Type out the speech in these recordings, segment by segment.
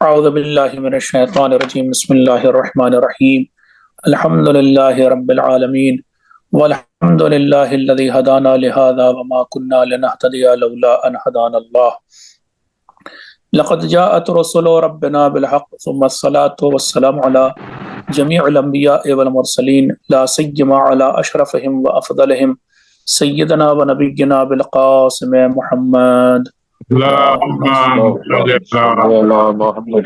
أعوذ بالله من الشيطان الرجيم بسم الله الرحمن الرحيم الحمد لله رب العالمين والحمد لله الذي هدانا لهذا وما كنا لنهتدي لولا أن هدانا الله لقد جاءت رسل ربنا بالحق ثم الصلاة والسلام على جميع الأنبياء والمرسلين لا سيما على أشرفهم وأفضلهم سيدنا ونبينا بالقاسم محمد اللهم صل على محمد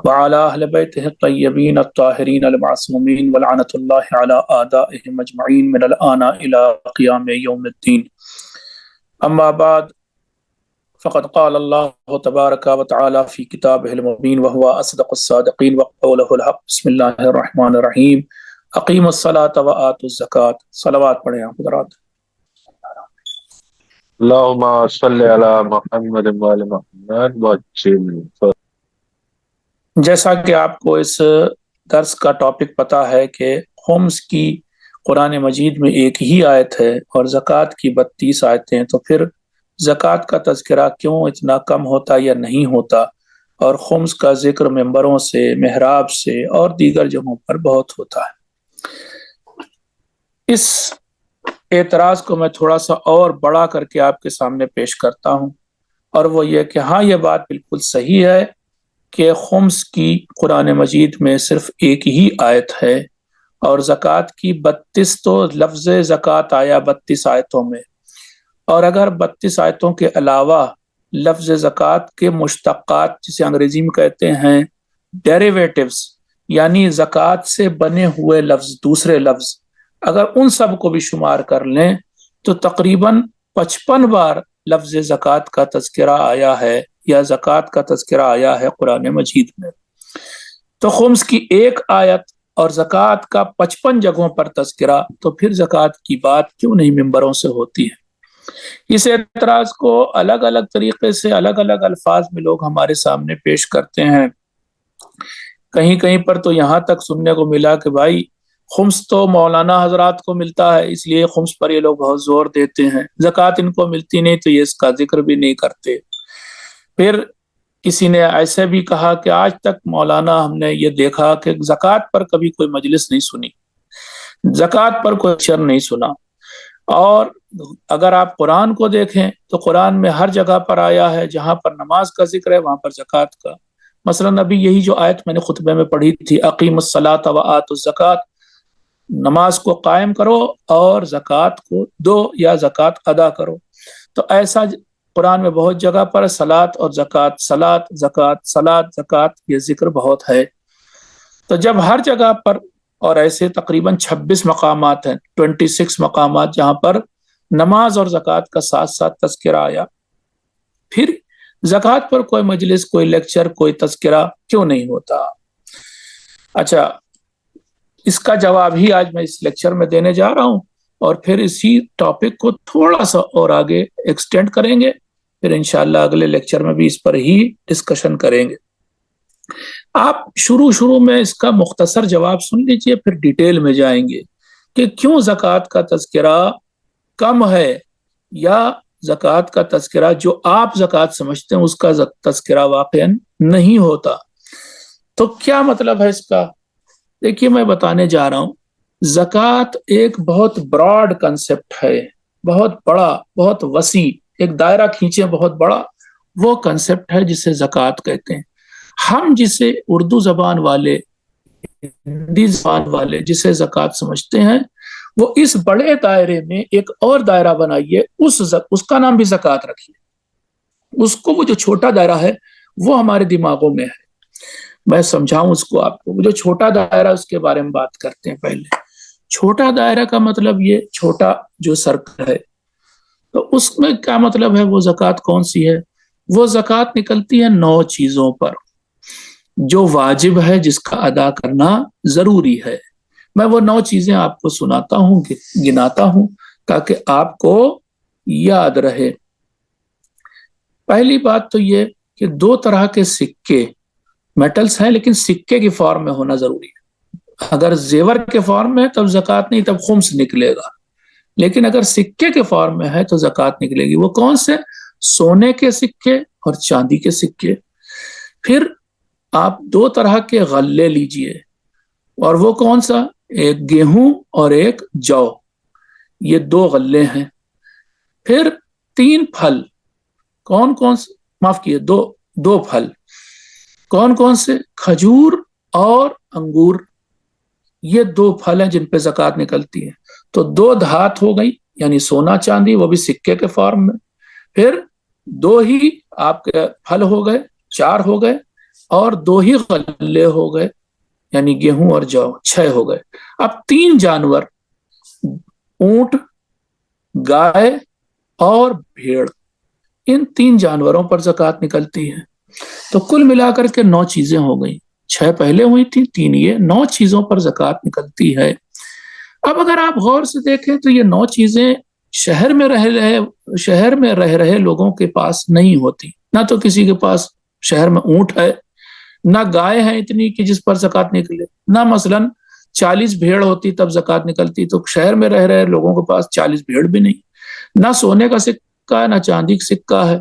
وعلى أهل بيته الطيبين الطاهرين المعصومين ولعنة الله على أعدائهم أجمعين من الآن إلى قيام يوم الدين أما بعد فقد قال الله تبارك وتعالى في كتابه المبين وهو أصدق الصادقين وقوله الحق بسم الله الرحمن الرحيم أقيموا الصلاة وآتوا الزكاة صلوات پڑھیں آپ حضرات. اللهم صل على محمد وعلى محمد وجل. جیسا کہ آپ کو اس درس کا ٹاپک پتا ہے کہ خمس کی قرآن مجید میں ایک ہی آیت ہے اور زکوٰۃ کی 32 آیتیں ہیں، تو پھر زکوٰۃ کا تذکرہ کیوں اتنا کم ہوتا یا نہیں ہوتا، اور خمس کا ذکر ممبروں سے، محراب سے اور دیگر جگہوں پر بہت ہوتا ہے. اس اعتراض کو میں تھوڑا سا اور بڑا کر کے آپ کے سامنے پیش کرتا ہوں، اور وہ یہ کہ ہاں یہ بات بالکل صحیح ہے کہ خمس کی قرآن مجید میں صرف ایک ہی آیت ہے، اور زکوٰۃ کی 32 تو لفظ زکوٰۃ آیا 32 آیتوں میں، اور اگر 32 آیتوں کے علاوہ لفظ زکوٰۃ کے مشتقات جسے انگریزی میں کہتے ہیں ڈیریویٹیوز، یعنی زکوٰۃ سے بنے ہوئے لفظ، دوسرے لفظ، اگر ان سب کو بھی شمار کر لیں تو تقریباً 55 بار لفظ زکوٰۃ کا تذکرہ آیا ہے یا زکوٰۃ کا تذکرہ آیا ہے قرآن مجید میں. تو خمس کی ایک آیت اور زکوٰۃ کا 55 جگہوں پر تذکرہ، تو پھر زکوٰۃ کی بات کیوں نہیں ممبروں سے ہوتی ہے؟ اس اعتراض کو الگ الگ طریقے سے الگ الگ الفاظ میں لوگ ہمارے سامنے پیش کرتے ہیں. کہیں کہیں پر تو یہاں تک سننے کو ملا کہ بھائی خمس تو مولانا حضرات کو ملتا ہے، اس لیے خمس پر یہ لوگ بہت زور دیتے ہیں، زکوٰۃ ان کو ملتی نہیں تو یہ اس کا ذکر بھی نہیں کرتے. پھر کسی نے ایسے بھی کہا کہ آج تک مولانا ہم نے یہ دیکھا کہ زکوٰۃ پر کبھی کوئی مجلس نہیں سنی، زکوٰۃ پر کوئی لیکچر نہیں سنا. اور اگر آپ قرآن کو دیکھیں تو قرآن میں ہر جگہ پر آیا ہے جہاں پر نماز کا ذکر ہے وہاں پر زکوٰۃ کا. مثلا ابھی یہی جو آیت میں نے خطبے میں پڑھی تھی، اقیم الصلاۃ وآتوا الزکاۃ، نماز کو قائم کرو اور زکوٰۃ کو دو یا زکوٰۃ ادا کرو. تو ایسا قرآن میں بہت جگہ پر صلاۃ اور زکوٰۃ، صلاۃ زکوٰۃ، صلاۃ زکوٰۃ، یہ ذکر بہت ہے. تو جب ہر جگہ پر، اور ایسے تقریباً 26 مقامات ہیں، 26 مقامات جہاں پر نماز اور زکوٰۃ کا ساتھ ساتھ تذکرہ آیا، پھر زکوٰۃ پر کوئی مجلس، کوئی لیکچر، کوئی تذکرہ کیوں نہیں ہوتا؟ اچھا، اس کا جواب ہی آج میں اس لیکچر میں دینے جا رہا ہوں، اور پھر اسی ٹاپک کو تھوڑا سا اور آگے ایکسٹینڈ کریں گے، پھر انشاءاللہ اگلے لیکچر میں بھی اس پر ہی ڈسکشن کریں گے. آپ شروع میں اس کا مختصر جواب سن لیجئے، پھر ڈیٹیل میں جائیں گے کہ کیوں زکوٰۃ کا تذکرہ کم ہے، یا زکوٰۃ کا تذکرہ جو آپ زکوٰۃ سمجھتے ہیں اس کا تذکرہ واقعا نہیں ہوتا. تو کیا مطلب ہے اس کا؟ دیکھیے میں بتانے جا رہا ہوں. زکوٰۃ ایک بہت براڈ کنسپٹ ہے، بہت بڑا، بہت وسیع، ایک دائرہ کھینچے بہت بڑا، وہ کنسپٹ ہے جسے زکوٰۃ کہتے ہیں. ہم جسے اردو زبان والے، ہندی زبان والے جسے زکوٰۃ سمجھتے ہیں، وہ اس بڑے دائرے میں ایک اور دائرہ بنائیے، اس کا نام بھی زکوٰۃ رکھیے. اس کو، وہ جو چھوٹا دائرہ ہے وہ ہمارے دماغوں میں ہے. میں سمجھاؤں اس کو آپ کو. وہ جو چھوٹا دائرہ، اس کے بارے میں بات کرتے ہیں. پہلے چھوٹا دائرہ کا مطلب یہ چھوٹا جو سرکل ہے، تو اس میں کیا مطلب ہے؟ وہ زکوٰۃ کون سی ہے؟ وہ زکوٰۃ نکلتی ہے 9 چیزوں پر جو واجب ہے، جس کا ادا کرنا ضروری ہے. میں وہ 9 چیزیں آپ کو سناتا ہوں، گناتا ہوں، تاکہ آپ کو یاد رہے. پہلی بات تو یہ کہ 2 طرح کے سکے، میٹلز ہیں لیکن سکے کی فارم میں ہونا ضروری ہے. اگر زیور کے فارم میں ہے تب زکوٰۃ نہیں، تب خمس نکلے گا. لیکن اگر سکے کے فارم میں ہے تو زکوٰۃ نکلے گی. وہ کون سے؟ سونے کے سکے اور چاندی کے سکے. پھر آپ 2 طرح کے غلے لیجئے، اور وہ کون سا؟ ایک گیہوں اور ایک جو، یہ 2 غلے ہیں۔ پھر 3 پھل، کون کون سے؟ معاف کیے، دو پھل، کون کون سے؟ کھجور اور انگور، یہ 2 پھل ہیں جن پہ زکوٰۃ نکلتی ہے۔ تو 2 دھات ہو گئی، یعنی سونا چاندی، وہ بھی سکے کے فارم میں۔ پھر 2 ہی آپ کے پھل ہو گئے، 4 ہو گئے، اور 2 ہی غلے ہو گئے، یعنی گیہوں اور جو، 6 ہو گئے۔ اب 3 جانور، اونٹ، گائے اور بھیڑ، ان 3 جانوروں پر زکوٰۃ نکلتی ہے۔ تو کل ملا کر کے 9 چیزیں ہو گئی، 6 پہلے ہوئی تھی، 3 یہ، 9 چیزوں پر زکوٰۃ نکلتی ہے۔ اب اگر آپ غور سے دیکھیں تو یہ 9 چیزیں شہر میں رہ رہے لوگوں کے پاس نہیں ہوتی، نہ تو کسی کے پاس شہر میں اونٹ ہے، نہ گائے ہیں اتنی کہ جس پر زکوٰۃ نکلے، نہ مثلاً 40 بھیڑ ہوتی تب زکوٰۃ نکلتی، تو شہر میں رہ رہے لوگوں کے پاس 40 بھیڑ بھی نہیں، نہ سونے کا سکہ ہے، نہ چاندی کا سکہ ہے،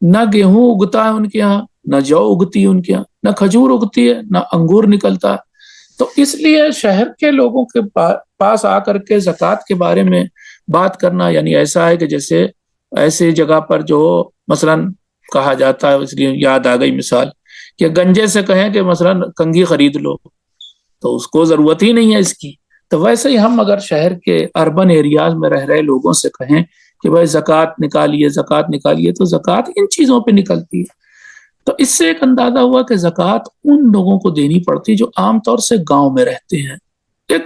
نہ گیہوں اگتا ہے ان کے ہاں، نہ جو اگتی ہے ان کے ہاں، نہ کھجور اگتی ہے، نہ انگور نکلتا ہے۔ تو اس لیے شہر کے لوگوں کے پاس آ کر کے زکوٰۃ کے بارے میں بات کرنا، یعنی ایسا ہے کہ جیسے ایسی جگہ پر جو مثلاً کہا جاتا ہے، اس لیے یاد آ گئی مثال کہ گنجے سے کہیں کہ مثلاً کنگھی خرید لو، تو اس کو ضرورت ہی نہیں ہے اس کی۔ تو ویسے ہی ہم اگر شہر کے اربن ایریاز میں رہ رہے لوگوں سے کہیں کہ بھائی زکوٰۃ نکالیے، تو زکوٰۃ ان چیزوں پہ نکلتی ہے۔ تو اس سے ایک اندازہ ہوا کہ زکوٰۃ ان لوگوں کو دینی پڑتی جو عام طور سے گاؤں میں رہتے ہیں، ایک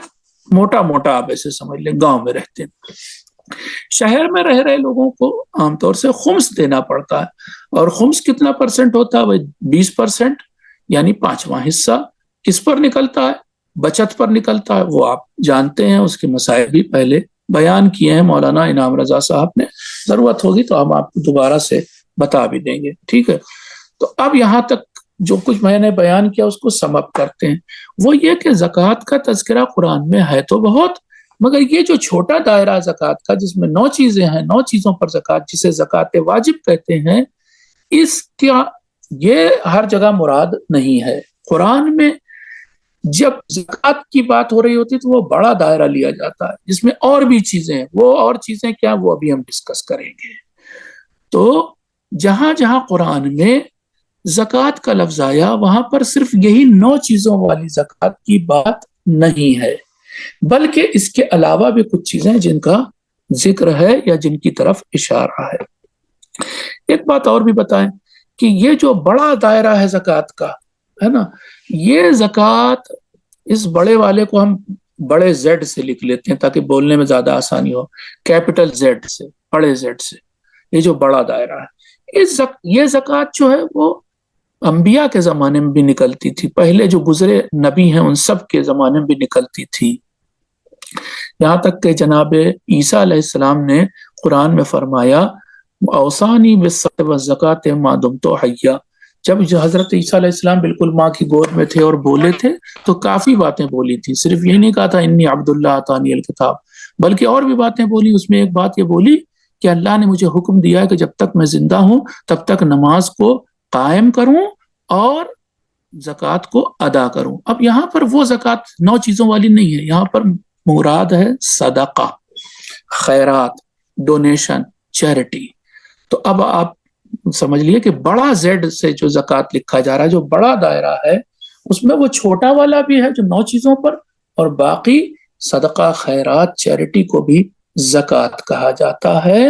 موٹا آپ ایسے سمجھ لیں گاؤں میں رہتے ہیں۔ شہر میں رہ رہے لوگوں کو عام طور سے خمس دینا پڑتا ہے، اور خمس کتنا % ہوتا ہے؟ 20%، یعنی 5واں حصہ کس پر نکلتا ہے؟ بچت پر نکلتا ہے۔ وہ آپ جانتے ہیں، اس کے مسائل بھی پہلے بیان کیے ہیں مولانا انعام رضا صاحب نے، ضرورت ہوگی تو ہم آپ کو دوبارہ سے بتا بھی دیں گے، ٹھیک ہے؟ تو اب یہاں تک جو کچھ میں نے بیان کیا اس کو سم اپ کرتے ہیں۔ وہ یہ کہ زکوٰۃ کا تذکرہ قرآن میں ہے تو بہت، مگر یہ جو چھوٹا دائرہ زکوٰۃ کا جس میں 9 چیزیں ہیں، 9 چیزوں پر زکوٰۃ، جسے زکوٰۃ واجب کہتے ہیں، اس کا یہ ہر جگہ مراد نہیں ہے۔ قرآن میں جب زکوٰۃ کی بات ہو رہی ہوتی تو وہ بڑا دائرہ لیا جاتا ہے جس میں اور بھی چیزیں ہیں، وہ اور چیزیں کیا وہ ابھی ہم ڈسکس کریں گے۔ تو جہاں جہاں قرآن میں زکوٰۃ کا لفظ آیا وہاں پر صرف یہی 9 چیزوں والی زکوٰۃ کی بات نہیں ہے، بلکہ اس کے علاوہ بھی کچھ چیزیں جن کا ذکر ہے یا جن کی طرف اشارہ ہے۔ ایک بات اور بھی بتائیں کہ یہ جو بڑا دائرہ ہے زکوٰۃ کا، ہے نا، یہ زکوٰۃ، اس بڑے والے کو ہم بڑے زیڈ سے لکھ لیتے ہیں تاکہ بولنے میں زیادہ آسانی ہو، کیپٹل زیڈ سے، بڑے زیڈ سے، یہ جو بڑا دائرہ ہے۔ یہ زکوٰۃ جو ہے وہ انبیاء کے زمانے میں بھی نکلتی تھی، پہلے جو گزرے نبی ہیں ان سب کے زمانے میں بھی نکلتی تھی، یہاں تک کہ جناب عیسیٰ علیہ السلام نے قرآن میں فرمایا اوصانی بالصلاۃ والزکوٰۃ ما دمت حیا۔ جب حضرت عیسیٰ علیہ السلام بالکل ماں کی گود میں تھے اور بولے تھے تو کافی باتیں بولی تھی، صرف یہ نہیں کہا تھا انی عبداللہ آتانی الکتاب، بلکہ اور بھی باتیں بولی۔ اس میں ایک بات یہ بولی کہ اللہ نے مجھے حکم دیا ہے کہ جب تک میں زندہ ہوں تب تک نماز کو قائم کروں اور زکوٰۃ کو ادا کروں۔ اب یہاں پر وہ زکوٰۃ 9 چیزوں والی نہیں ہے، یہاں پر مراد ہے صدقہ، خیرات، ڈونیشن، چیریٹی۔ تو اب آپ سمجھ لیے کہ بڑا زیڈ سے جو زکوٰۃ لکھا جا رہا ہے، جو بڑا دائرہ ہے، اس میں وہ چھوٹا والا بھی ہے جو 9 چیزوں پر، اور باقی صدقہ، خیرات، چیریٹی کو بھی زکوٰۃ کہا جاتا ہے۔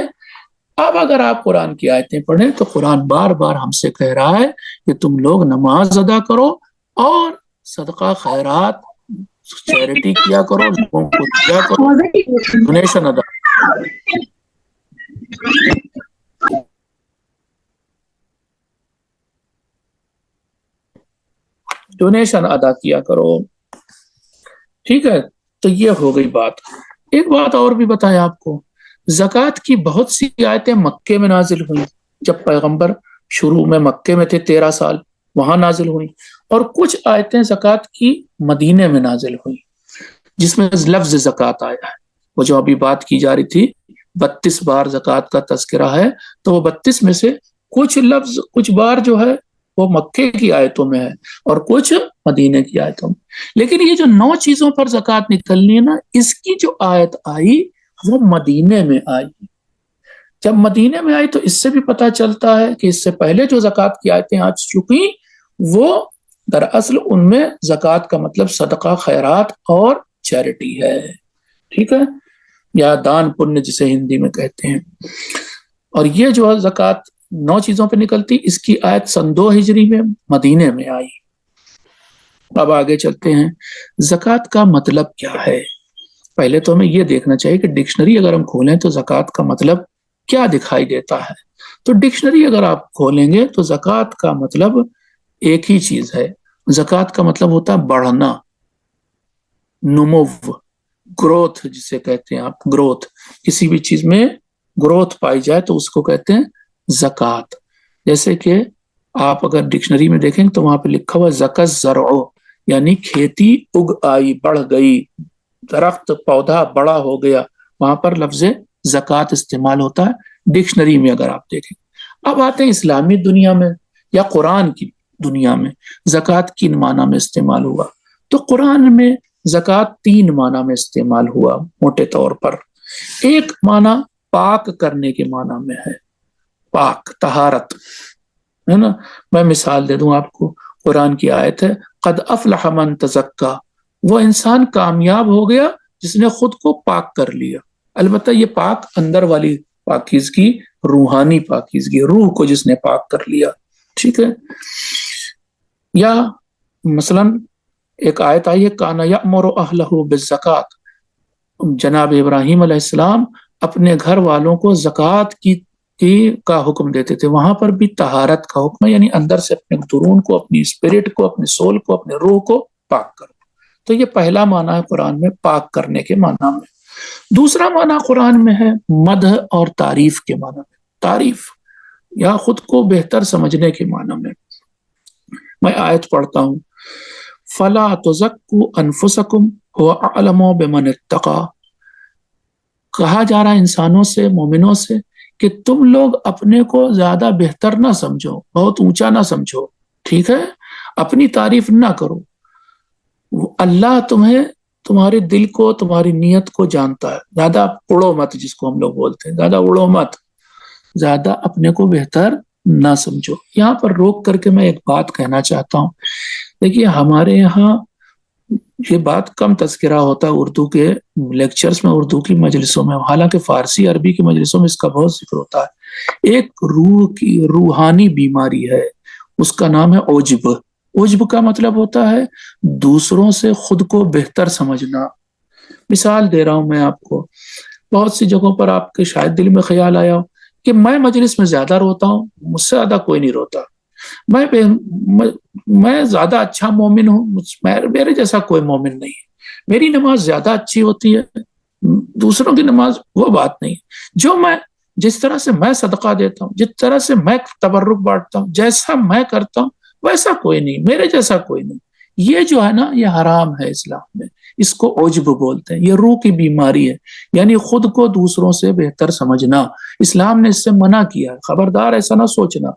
اب اگر آپ قرآن کی آیتیں پڑھیں تو قرآن بار بار ہم سے کہہ رہا ہے کہ تم لوگ نماز ادا کرو اور صدقہ، خیرات، چیریٹی کیا کرو، لوگوں کو دیا کرو، ڈونیشن ادا کیا کرو، ٹھیک ہے؟ تو یہ ہو گئی بات۔ ایک بات اور بھی بتایا آپ کو، زکوٰۃ کی بہت سی آیتیں مکے میں نازل ہوئیں، جب پیغمبر شروع میں مکے میں تھے 13 سال، وہاں نازل ہوئیں، اور کچھ آیتیں زکوٰۃ کی مدینے میں نازل ہوئیں جس میں لفظ زکوٰۃ آیا ہے۔ وہ جو ابھی بات کی جا رہی تھی 32 بار زکوٰۃ کا تذکرہ ہے، تو وہ 32 میں سے کچھ لفظ کچھ بار جو ہے وہ مکے کی آیتوں میں ہے اور کچھ مدینے کی آیتوں میں. لیکن یہ جو 9 چیزوں پر زکوٰۃ نکلنی ہے نا، اس کی جو آیت آئی وہ مدینے میں آئی. جب مدینے میں آئی تو اس سے بھی پتہ چلتا ہے کہ اس سے پہلے جو زکوٰۃ کی آیتیں آ چکی وہ دراصل ان میں زکوٰۃ کا مطلب صدقہ، خیرات اور چیریٹی ہے. ٹھیک ہے، یا دان پنیہ جسے ہندی میں کہتے ہیں. اور یہ جو زکوٰۃ 9 چیزوں پہ نکلتی، اس کی آیت سن 2 ہجری میں مدینے میں آئی. اب آگے چلتے ہیں، زکوٰۃ کا مطلب کیا ہے. پہلے تو ہمیں یہ دیکھنا چاہیے کہ ڈکشنری اگر ہم کھولیں تو زکوٰۃ کا مطلب کیا دکھائی دیتا ہے. تو ڈکشنری اگر آپ کھولیں گے تو زکوٰۃ کا مطلب ایک ہی چیز ہے. زکوٰۃ کا مطلب ہوتا ہے بڑھنا، نمو، گروتھ جسے کہتے ہیں آپ. گروتھ، کسی بھی چیز میں گروتھ پائی جائے تو اس کو کہتے ہیں زکوٰۃ. جیسے کہ آپ اگر ڈکشنری میں دیکھیں تو وہاں پہ لکھا ہوا زکا الزرع، یعنی کھیتی اگ آئی، بڑھ گئی، درخت پودا بڑا ہو گیا، وہاں پر لفظ زکوٰۃ استعمال ہوتا ہے ڈکشنری میں اگر آپ دیکھیں. اب آتے ہیں اسلامی دنیا میں یا قرآن کی دنیا میں زکوٰۃ کن معنی میں استعمال ہوا. تو قرآن میں زکوٰۃ 3 معنی میں استعمال ہوا موٹے طور پر. ایک معنی پاک کرنے کے معنی میں ہے، پاک، طہارت ہے نا. میں مثال دے دوں آپ کو، قرآن کی آیت ہے قد افلح من تزکا، وہ انسان کامیاب ہو گیا جس نے خود کو پاک کر لیا. البتہ یہ پاک اندر والی پاکیزگی، روحانی پاکیزگی، روح کو جس نے پاک کر لیا. ٹھیک ہے. یا مثلا ایک آیت آئی ہے کانا یأمر اہلہ بالزکوٰۃ، جناب ابراہیم علیہ السلام اپنے گھر والوں کو زکوٰۃ کا حکم دیتے تھے. وہاں پر بھی طہارت کا حکم ہے، یعنی اندر سے اپنے درون کو، اپنی اسپرٹ کو، اپنے سول کو، اپنے روح کو پاک کرو. تو یہ پہلا معنی ہے قرآن میں پاک کرنے کے معنی میں. دوسرا معنی قرآن میں ہے مدح اور تعریف کے معنی میں، تعریف یا خود کو بہتر سمجھنے کے معنی میں. میں آیت پڑھتا ہوں، فلا تزکوا انفسکم هو اعلم بمن اتقى. کہا جا رہا ہے انسانوں سے، مومنوں سے، کہ تم لوگ اپنے کو زیادہ بہتر نہ سمجھو، بہت اونچا نہ سمجھو. ٹھیک ہے، اپنی تعریف نہ کرو. اللہ تمہیں، تمہارے دل کو، تمہاری نیت کو جانتا ہے. زیادہ اڑو مت، جس کو ہم لوگ بولتے ہیں، زیادہ اڑو مت، زیادہ اپنے کو بہتر نہ سمجھو. یہاں پر روک کر کے میں ایک بات کہنا چاہتا ہوں. دیکھیے ہمارے یہاں یہ بات کم تذکرہ ہوتا ہے اردو کے لیکچرز میں، اردو کی مجلسوں میں، حالانکہ فارسی عربی کی مجلسوں میں اس کا بہت ذکر ہوتا ہے. ایک روح کی روحانی بیماری ہے، اس کا نام ہے عجب. عجب کا مطلب ہوتا ہے دوسروں سے خود کو بہتر سمجھنا. مثال دے رہا ہوں میں آپ کو، بہت سی جگہوں پر آپ کے شاید دل میں خیال آیا ہو کہ میں مجلس میں زیادہ روتا ہوں، مجھ سے زیادہ کوئی نہیں روتا، میں زیادہ اچھا مومن ہوں، میرے جیسا کوئی مومن نہیں ہے، میری نماز زیادہ اچھی ہوتی ہے، دوسروں کی نماز وہ بات نہیں. جس طرح سے میں صدقہ دیتا ہوں، جس طرح سے میں تبرک بانٹتا ہوں، جیسا میں کرتا ہوں ویسا کوئی نہیں، میرے جیسا کوئی نہیں. یہ جو ہے نا، یہ حرام ہے اسلام میں. اس کو عجب بولتے ہیں. یہ روح کی بیماری ہے، یعنی خود کو دوسروں سے بہتر سمجھنا. اسلام نے اس سے منع کیا ہے، خبردار ایسا نہ سوچنا،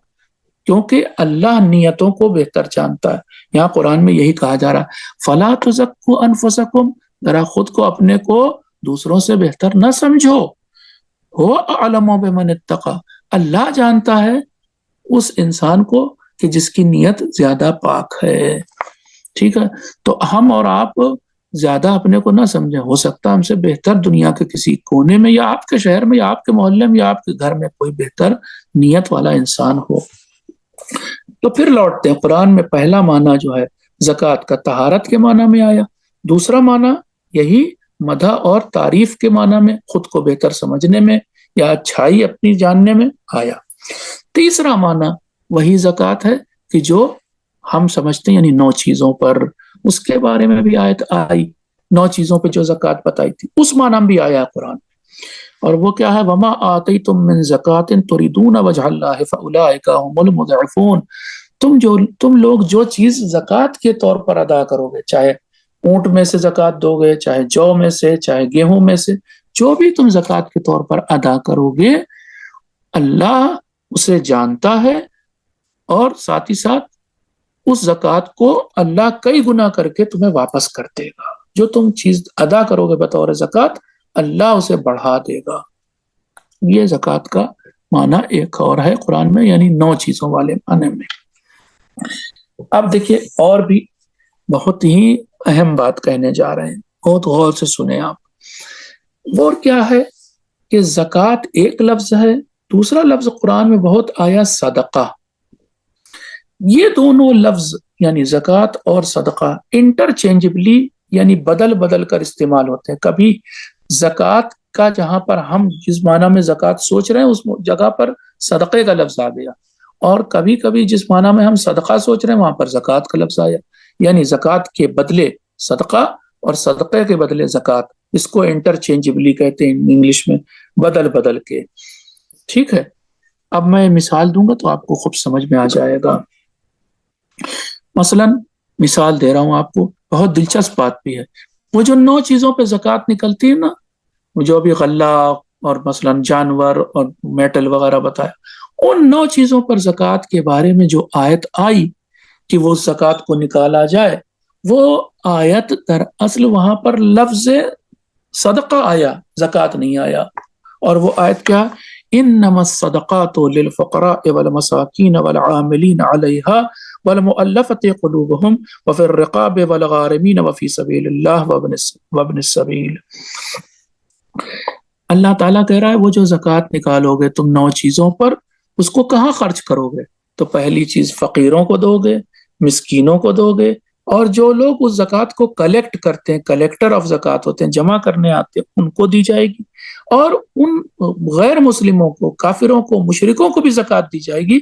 کیونکہ اللہ نیتوں کو بہتر جانتا ہے. یہاں قرآن میں یہی کہا جا رہا ہے فلا تزکوا انفسکم، ذرا خود کو، اپنے کو دوسروں سے بہتر نہ سمجھو. هو اعلم بمن اتقى، اللہ جانتا ہے اس انسان کو کہ جس کی نیت زیادہ پاک ہے. ٹھیک ہے، تو ہم اور آپ زیادہ اپنے کو نہ سمجھیں. ہو سکتا ہے ہم سے بہتر دنیا کے کسی کونے میں، یا آپ کے شہر میں، یا آپ کے محلے میں، یا آپ کے گھر میں کوئی بہتر نیت والا انسان ہو. تو پھر لوٹتے ہیں قرآن میں. پہلا معنی جو ہے زکوٰۃ کا طہارت کے معنی میں آیا. دوسرا معنی یہی مدح اور تعریف کے معنی میں، خود کو بہتر سمجھنے میں یا اچھائی اپنی جاننے میں آیا. تیسرا معنی وہی زکوٰۃ ہے کہ جو ہم سمجھتے ہیں، یعنی 9 چیزوں پر. اس کے بارے میں بھی آیت آئی، 9 چیزوں پہ جو زکوٰۃ بتائی تھی اس معنی بھی آیا قرآن. اور وہ کیا ہے؟ وما آتیتم من زکوٰۃ تریدون وجہ اللہ فاولئک هم المضعفون. تم لوگ جو چیز زکوٰۃ کے طور پر ادا کرو گے، چاہے اونٹ میں سے زکوٰۃ دو گے، چاہے جو میں سے، چاہے گیہوں میں سے، جو بھی تم زکوٰۃ کے طور پر ادا کرو گے، اللہ اسے جانتا ہے اور ساتھ ہی ساتھ اس زکوٰۃ کو اللہ کئی گنا کر کے تمہیں واپس کر دے گا. جو تم چیز ادا کرو گے بطور زکوٰۃ اللہ اسے بڑھا دے گا. یہ زکوٰۃ کا معنی ایک اور ہے قرآن میں، یعنی 9 چیزوں والے معنی میں. اب دیکھیے اور بھی بہت ہی اہم بات کہنے جا رہے ہیں، بہت غور سے سنیں آپ. وہ کیا ہے کہ زکوٰۃ ایک لفظ ہے، دوسرا لفظ قرآن میں بہت آیا صدقہ. یہ دونوں لفظ یعنی زکوٰۃ اور صدقہ انٹرچینجبلی یعنی بدل بدل کر استعمال ہوتے ہیں. کبھی زکوٰۃ کا جہاں پر ہم جس معنی میں زکوٰۃ سوچ رہے ہیں اس جگہ پر صدقے کا لفظ آ گیا، اور کبھی کبھی جس معنی میں ہم صدقہ سوچ رہے ہیں وہاں پر زکوٰۃ کا لفظ آیا. یعنی زکوٰۃ کے بدلے صدقہ اور صدقے کے بدلے زکوٰۃ، اس کو انٹرچینجبلی کہتے ہیں انگلش میں، بدل بدل کے. ٹھیک ہے، اب میں مثال دوں گا تو آپ کو خوب سمجھ میں آ جائے گا. مثلا مثال دے رہا ہوں آپ کو، بہت دلچسپ بات بھی ہے. وہ جو 9 چیزوں پہ زکوٰۃ نکلتی ہے نا، جو ابھی غلہ اور مثلا جانور اور میٹل وغیرہ بتایا، ان 9 چیزوں پر زکوٰۃ کے بارے میں جو آیت آئی کہ وہ زکوٰۃ کو نکالا جائے، وہ آیت دراصل وہاں پر لفظ صدقہ آیا، زکوٰۃ نہیں آیا. اور وہ آیت کیا؟ انما الصدقات للفقراء والمساکین والعاملین علیہا والمؤلفۃ قلوبہم وفی الرقاب والغارمین وفی سبیل اللہ وابن السبیل. اللہ تعالیٰ کہہ رہا ہے وہ جو زکوٰۃ نکالو گے تم 9 چیزوں پر، اس کو کہاں خرچ کرو گے؟ تو پہلی چیز فقیروں کو دو گے، مسکینوں کو دو گے، اور جو لوگ اس زکوٰۃ کو کلیکٹ کرتے ہیں، کلیکٹر آف زکوٰۃ ہوتے ہیں، جمع کرنے آتے ہیں، ان کو دی جائے گی. اور ان غیر مسلموں کو، کافروں کو، مشرکوں کو بھی زکوٰۃ دی جائے گی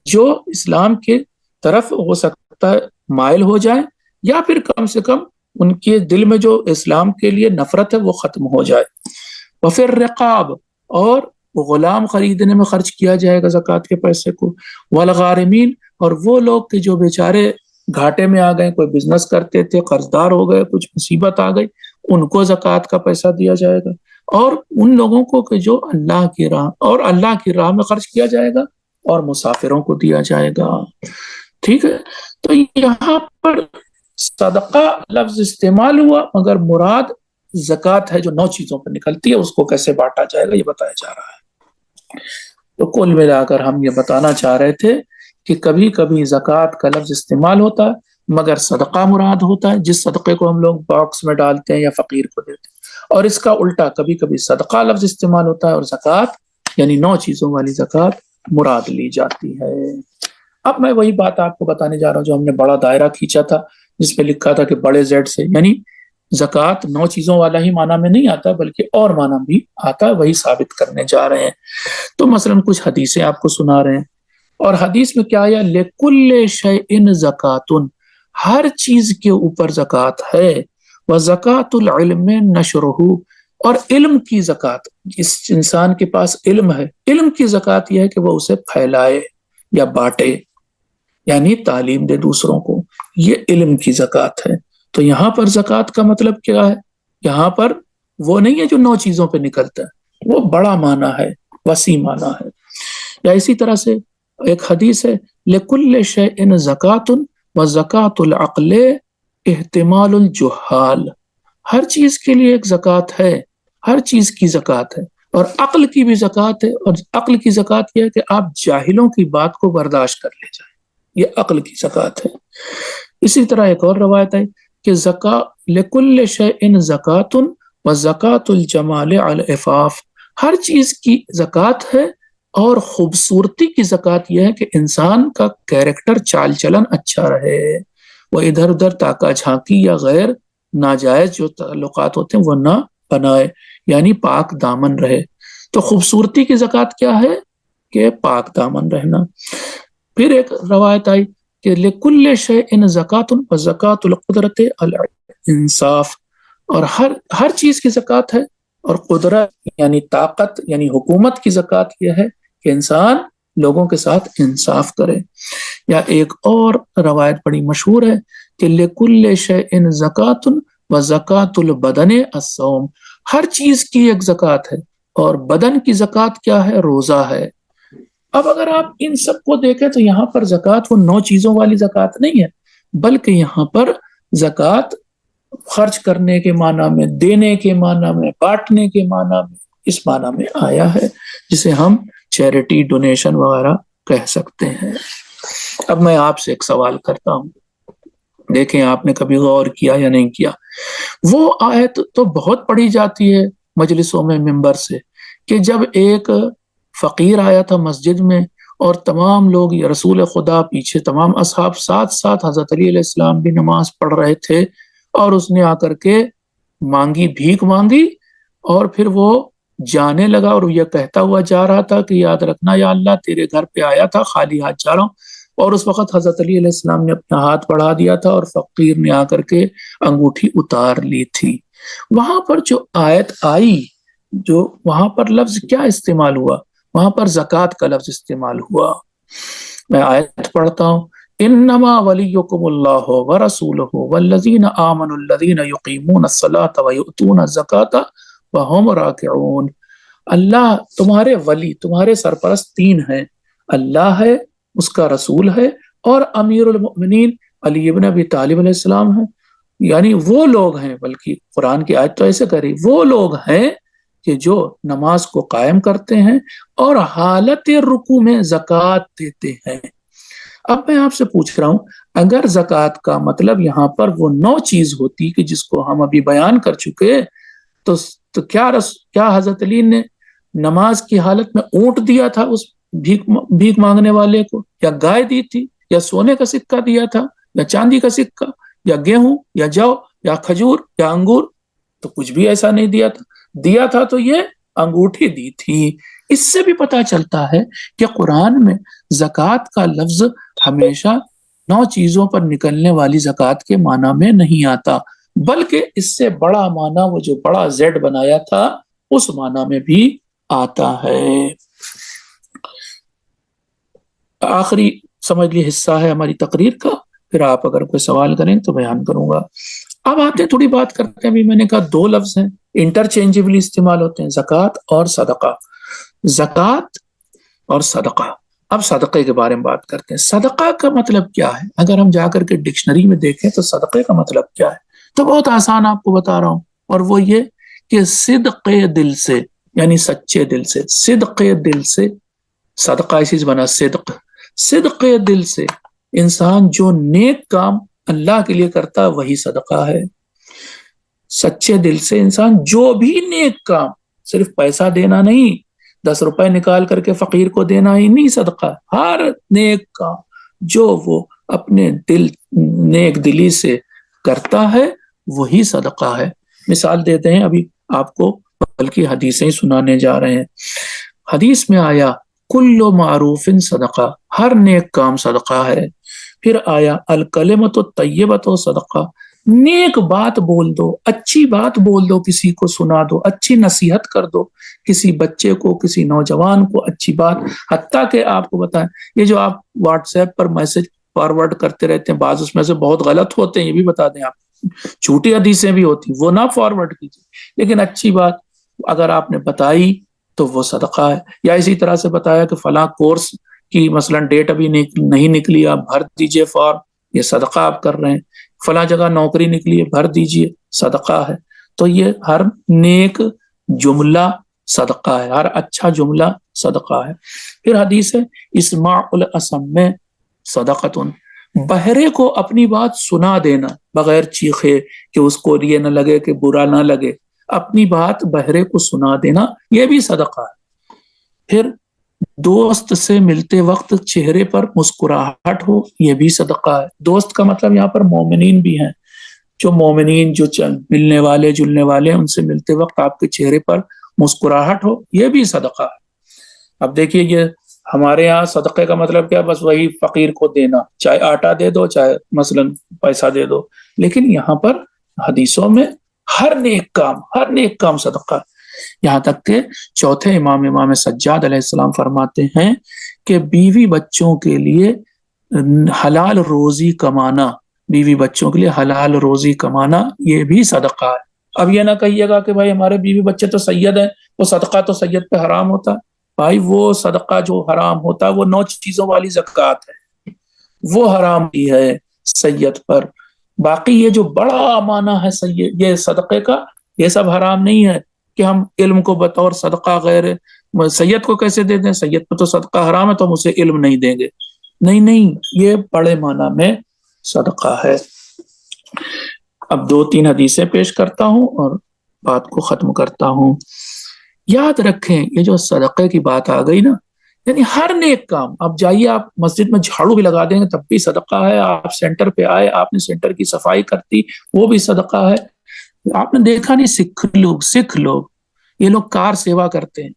جو اسلام کے طرف ہو سکتا ہے مائل ہو جائے، یا پھر کم سے کم ان کے دل میں جو اسلام کے لیے نفرت ہے وہ ختم ہو جائے. وفی الرقاب، اور غلام خریدنے میں خرچ کیا جائے گا زکوٰۃ کے پیسے کو. والغارمین، اور وہ لوگ کہ جو بیچارے گھاٹے میں آ گئے، کوئی بزنس کرتے تھے، قرض دار ہو گئے، کچھ مصیبت آ گئی، ان کو زکوٰۃ کا پیسہ دیا جائے گا. اور ان لوگوں کو کہ جو اللہ کی راہ میں خرچ کیا جائے گا، اور مسافروں کو دیا جائے گا. ٹھیک ہے، تو یہاں پر صدقہ لفظ استعمال ہوا، مگر مراد زکوٰۃ ہے جو 9 چیزوں پر نکلتی ہے، اس کو کیسے بانٹا جائے گا یہ بتایا جا رہا ہے. تو کل ملا کر ہم یہ بتانا چاہ رہے تھے کہ کبھی کبھی زکوٰۃ کا لفظ استعمال ہوتا ہے مگر صدقہ مراد ہوتا ہے، جس صدقے کو ہم لوگ باکس میں ڈالتے ہیں یا فقیر کو دیتے ہیں. اور اس کا الٹا کبھی کبھی صدقہ لفظ استعمال ہوتا ہے اور زکوٰۃ یعنی 9 چیزوں والی زکوٰۃ مراد لی جاتی ہے. اب میں وہی بات آپ کو بتانے جا رہا ہوں جو ہم نے بڑا دائرہ کھینچا تھا، جس پہ لکھا تھا کہ بڑے زیڈ سے، یعنی زکوٰۃ 9 چیزوں والا ہی معنی میں نہیں آتا بلکہ اور معنی بھی آتا ہے، وہی ثابت کرنے جا رہے ہیں. تو مثلا کچھ حدیثیں آپ کو سنا رہے ہیں، اور حدیث میں کیا آیا؟ لِكُلِّ شَيْءٍ زَكَاةٌ، ہر چیز کے اوپر زکوٰۃ ہے. وَزَكَاةُ الْعِلْمِ نَشْرُهُ، اور علم کی زکوٰۃ، جس انسان کے پاس علم ہے، علم کی زکوٰۃ یہ ہے کہ وہ اسے پھیلائے یا بانٹے، یعنی تعلیم دے دوسروں کو، یہ علم کی زکوٰۃ ہے. تو یہاں پر زکوٰۃ کا مطلب کیا ہے؟ یہاں پر وہ نہیں ہے جو 9 چیزوں پہ نکلتا ہے، وہ بڑا معنی ہے، وسیع معنی ہے. یا اسی طرح سے ایک حدیث ہے لِكُلِّ شَيْءٍ زَكَاةٌ وَزَكَاةُ الْعَقْلِ احتمال الجہال، ہر چیز کے لیے ایک زکوٰۃ ہے، ہر چیز کی زکوٰۃ ہے، اور عقل کی بھی زکوٰۃ ہے. اور عقل کی زکوٰۃ یہ ہے کہ آپ جاہلوں کی بات کو برداشت کر لے جائیں، یہ عقل کی زکوٰۃ ہے. اسی طرح ایک اور روایت ہے کہ لِكُلِّ شَيْءٍ زَكَاةٌ وَزَكَاةُ الْجَمَالِ عَلَى الْعِفَافِ، ہر چیز کی زکوٰۃ ہے، اور خوبصورتی کی زکوٰۃ یہ ہے کہ انسان کا کیریکٹر، چال چلن اچھا رہے، وہ ادھر ادھر تاکہ جھانکی یا غیر ناجائز جو تعلقات ہوتے ہیں وہ نہ بنائے، یعنی پاک دامن رہے. تو خوبصورتی کی زکوٰۃ کیا ہے؟ کہ پاک دامن رہنا. پھر ایک روایت آئی کہ لِكُلِّ شَيْءٍ زَكَاةٌ وَزَكَاةُ الْقُدْرَةِ الْإِنصَافِ، اور ہر چیز کی زکوٰۃ ہے، اور قدرت یعنی طاقت یعنی حکومت کی زکوٰۃ یہ ہے کہ انسان لوگوں کے ساتھ انصاف کرے. یا ایک اور روایت بڑی مشہور ہے کہ لِكُلِّ شَيْءٍ زَكَاةٌ وَزَكَاةُ الْبَدَنِ الصَّوْمُ، ہر چیز کی ایک زکوٰۃ ہے، اور بدن کی زکوٰۃ کیا ہے؟ روزہ ہے. اب اگر آپ ان سب کو دیکھیں تو یہاں پر زکوٰۃ وہ 9 چیزوں والی زکوٰۃ نہیں ہے، بلکہ یہاں پر زکوٰۃ خرچ کرنے کے معنی میں، دینے کے معنی میں، بانٹنے کے معنی میں، اس معنی میں آیا ہے، جسے ہم چیریٹی، ڈونیشن وغیرہ کہہ سکتے ہیں۔ اب میں آپ سے ایک سوال کرتا ہوں، دیکھیں آپ نے کبھی غور کیا یا نہیں کیا۔ وہ آیت تو بہت پڑھی جاتی ہے مجلسوں میں ممبر سے، کہ جب ایک فقیر آیا تھا مسجد میں اور تمام لوگ، یا رسول خدا پیچھے، تمام اصحاب ساتھ ساتھ، حضرت علی علیہ السلام بھی نماز پڑھ رہے تھے، اور اس نے آ کر کے مانگی، بھیک مانگی، اور پھر وہ جانے لگا اور یہ کہتا ہوا جا رہا تھا کہ یاد رکھنا یا اللہ، تیرے گھر پہ آیا تھا، خالی ہاتھ جا رہا ہوں۔ اور اس وقت حضرت علی علیہ السلام نے اپنا ہاتھ بڑھا دیا تھا اور فقیر نے آ کر کے انگوٹھی اتار لی تھی۔ وہاں پر جو آیت آئی، جو وہاں پر لفظ کیا استعمال ہوا؟ وہاں پر زکوٰۃ کا لفظ استعمال ہوا۔ میں آیت پڑھتا ہوں، انما ولیکم اللہ ورسولہ والذین آمنوا الذین یقیمون الصلاۃ ویؤتون الزکاۃ وہم راکعون۔ اللہ تمہارے ولی، تمہارے سرپرست 3 ہیں، اللہ ہے، اس کا رسول ہے، اور امیر المؤمنین علی ابن ابی طالب علیہ السلام ہیں۔ یعنی وہ لوگ ہیں، بلکہ قرآن کی آیت تو ایسے کری، وہ لوگ ہیں کہ جو نماز کو قائم کرتے ہیں اور حالت رکوع میں زکوٰۃ دیتے ہیں۔ اب میں آپ سے پوچھ رہا ہوں، اگر زکوٰۃ کا مطلب یہاں پر وہ 9 چیز ہوتی کہ جس کو ہم ابھی بیان کر چکے، تو کیا حضرت علی نے نماز کی حالت میں اونٹ دیا تھا اس بھیک مانگنے والے کو، یا گائے دی تھی، یا سونے کا سکہ دیا تھا، یا چاندی کا سکہ، یا گیہوں، یا جو، یا کھجور، یا انگور؟ تو کچھ بھی ایسا نہیں دیا تھا۔ دیا تھا تو یہ انگوٹھی دی تھی۔ اس سے بھی پتہ چلتا ہے کہ قرآن میں زکوٰۃ کا لفظ ہمیشہ 9 چیزوں پر نکلنے والی زکوٰۃ کے معنی میں نہیں آتا، بلکہ اس سے بڑا معنی، وہ جو بڑا زیڈ بنایا تھا، اس معنی میں بھی آتا ہے۔ آخری سمجھ لیے حصہ ہے ہماری تقریر کا، پھر آپ اگر کوئی سوال کریں تو بیان کروں گا۔ اب آتے تھوڑی بات کرتے ہیں، ابھی میں نے کہا 2 لفظ ہیں، انٹرچینجبلی استعمال ہوتے ہیں، زکوٰۃ اور صدقہ۔ زکوٰۃ اور صدقہ۔ اب صدقے کے بارے میں بات کرتے ہیں۔ صدقہ کا مطلب کیا ہے؟ اگر ہم جا کر کے ڈکشنری میں دیکھیں تو صدقے کا مطلب کیا ہے، تو بہت آسان آپ کو بتا رہا ہوں، اور وہ یہ کہ صدق دل سے، یعنی سچے دل سے، صدق دل سے، صدقہ اسی سے بنا صدق، صدق دل سے انسان جو نیک کام اللہ کے لیے کرتا ہے وہی صدقہ ہے۔ سچے دل سے انسان جو بھی نیک کام، صرف پیسہ دینا نہیں، 10 روپے نکال کر کے فقیر کو دینا ہی نہیں صدقہ، ہر نیک کام جو وہ اپنے نیک دلی سے کرتا ہے وہی صدقہ ہے۔ مثال دیتے ہیں ابھی آپ کو، بلکہ حدیثیں ہی سنانے جا رہے ہیں۔ حدیث میں آیا کل معروف صدقہ، ہر نیک کام صدقہ ہے۔ پھر آیا الکلمۃ الطیبۃ صدقہ، نیک بات بول دو، اچھی بات بول دو، کسی کو سنا دو، اچھی نصیحت کر دو، کسی بچے کو، کسی نوجوان کو اچھی بات۔ حتیٰ کہ آپ کو بتائیں، یہ جو آپ واٹس ایپ پر میسج فارورڈ کرتے رہتے ہیں، بعض اس میں سے بہت غلط ہوتے ہیں، یہ بھی بتا دیں آپ، جھوٹی حدیثیں بھی ہوتی ہیں، وہ نہ فارورڈ کیجیے، لیکن اچھی بات اگر آپ نے بتائی تو وہ صدقہ ہے۔ یا اسی طرح سے بتایا کہ فلاں کورس کی مثلا ڈیٹ ابھی نہیں نکلی، آپ بھر دیجئے فارم، یہ صدقہ آپ کر رہے ہیں۔ فلاں جگہ نوکری نکلی ہے، بھر دیجئے، صدقہ ہے۔ تو یہ ہر نیک جملہ صدقہ ہے، ہر اچھا جملہ صدقہ ہے۔ پھر حدیث ہے اسماع الاصم صدقۃ، بہرے کو اپنی بات سنا دینا بغیر چیخے، کہ اس کو یہ نہ لگے کہ برا نہ لگے، اپنی بات بہرے کو سنا دینا، یہ بھی صدقہ ہے۔ پھر دوست سے ملتے وقت چہرے پر مسکراہٹ ہو، یہ بھی صدقہ ہے۔ دوست کا مطلب یہاں پر مومنین بھی ہیں، جو مومنین جو ملنے والے جلنے والے ہیں، ان سے ملتے وقت آپ کے چہرے پر مسکراہٹ ہو، یہ بھی صدقہ ہے۔ اب دیکھیے، یہ ہمارے یہاں صدقے کا مطلب کیا، بس وہی فقیر کو دینا، چاہے آٹا دے دو، چاہے مثلا پیسہ دے دو، لیکن یہاں پر حدیثوں میں ہر نیک کام صدقہ ہے۔ یہاں تک کہ چوتھے امام سجاد علیہ السلام فرماتے ہیں کہ بیوی بچوں کے لیے حلال روزی کمانا، بیوی بچوں کے لیے حلال روزی کمانا یہ بھی صدقہ ہے۔ اب یہ نہ کہیے گا کہ بھائی ہمارے بیوی بچے تو سید ہیں، وہ صدقہ تو سید پہ حرام ہوتا ہے، بھائی وہ صدقہ جو حرام ہوتا ہے وہ 9 چیزوں والی زکوٰۃ ہے، وہ حرام ہی ہے سید پر. باقی یہ جو بڑا معنی ہے سید یہ صدقے کا، یہ سب حرام نہیں ہے کہ ہم علم کو بطور صدقہ غیر سید کو کیسے دے دیں، سید پہ تو صدقہ حرام ہے تو ہم اسے علم نہیں دیں گے. نہیں نہیں، یہ بڑے معنی میں صدقہ ہے. اب 2-3 حدیثیں پیش کرتا ہوں اور بات کو ختم کرتا ہوں. یاد رکھیں یہ جو صدقے کی بات آ گئی نا، یعنی ہر نیک کام، اب جائیے آپ مسجد میں جھاڑو بھی لگا دیں گے تب بھی صدقہ ہے. آپ سینٹر پہ آئے، آپ نے سینٹر کی صفائی کرتی، وہ بھی صدقہ ہے. آپ نے دیکھا نہیں سکھ لوگ یہ لوگ کار سیوا کرتے ہیں.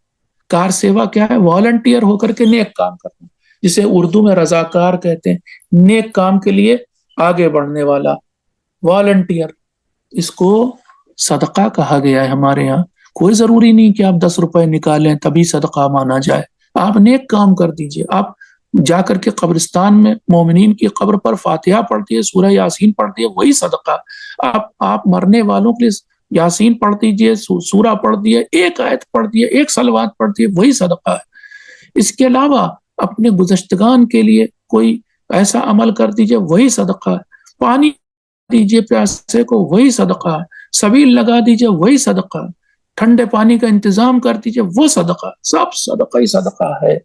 کار سیوا کیا ہے؟ والنٹیئر ہو کر کے نیک کام کرنا، جسے اردو میں رضاکار کہتے ہیں. نیک کام کے لیے آگے بڑھنے والا والنٹیئر، اس کو صدقہ کہا گیا ہے ہمارے یہاں. کوئی ضروری نہیں کہ آپ 10 روپے نکالیں تبھی صدقہ مانا جائے. آپ نیک کام کر دیجئے. آپ جا کر کے قبرستان میں مومنین کی قبر پر فاتحہ پڑھتی ہے، سورہ یاسین پڑھتی ہے، وہی صدقہ. آپ مرنے والوں کے لیے یاسین پڑھ دیجئے، سورہ پڑھ دیے، ایک آیت پڑھ دیے، ایک صلوات پڑھ دیے، وہی صدقہ ہے. اس کے علاوہ اپنے گزشتگان کے لیے کوئی ایسا عمل کر دیجئے، وہی صدقہ ہے. پانی دیجئے پیاسے کو، وہی صدقہ ہے. سبیل لگا دیجئے، وہی صدقہ ہے. ٹھنڈے پانی کا انتظام کر دیجئے، وہ صدقہ. سب صدقہ ہی صدقہ ہے.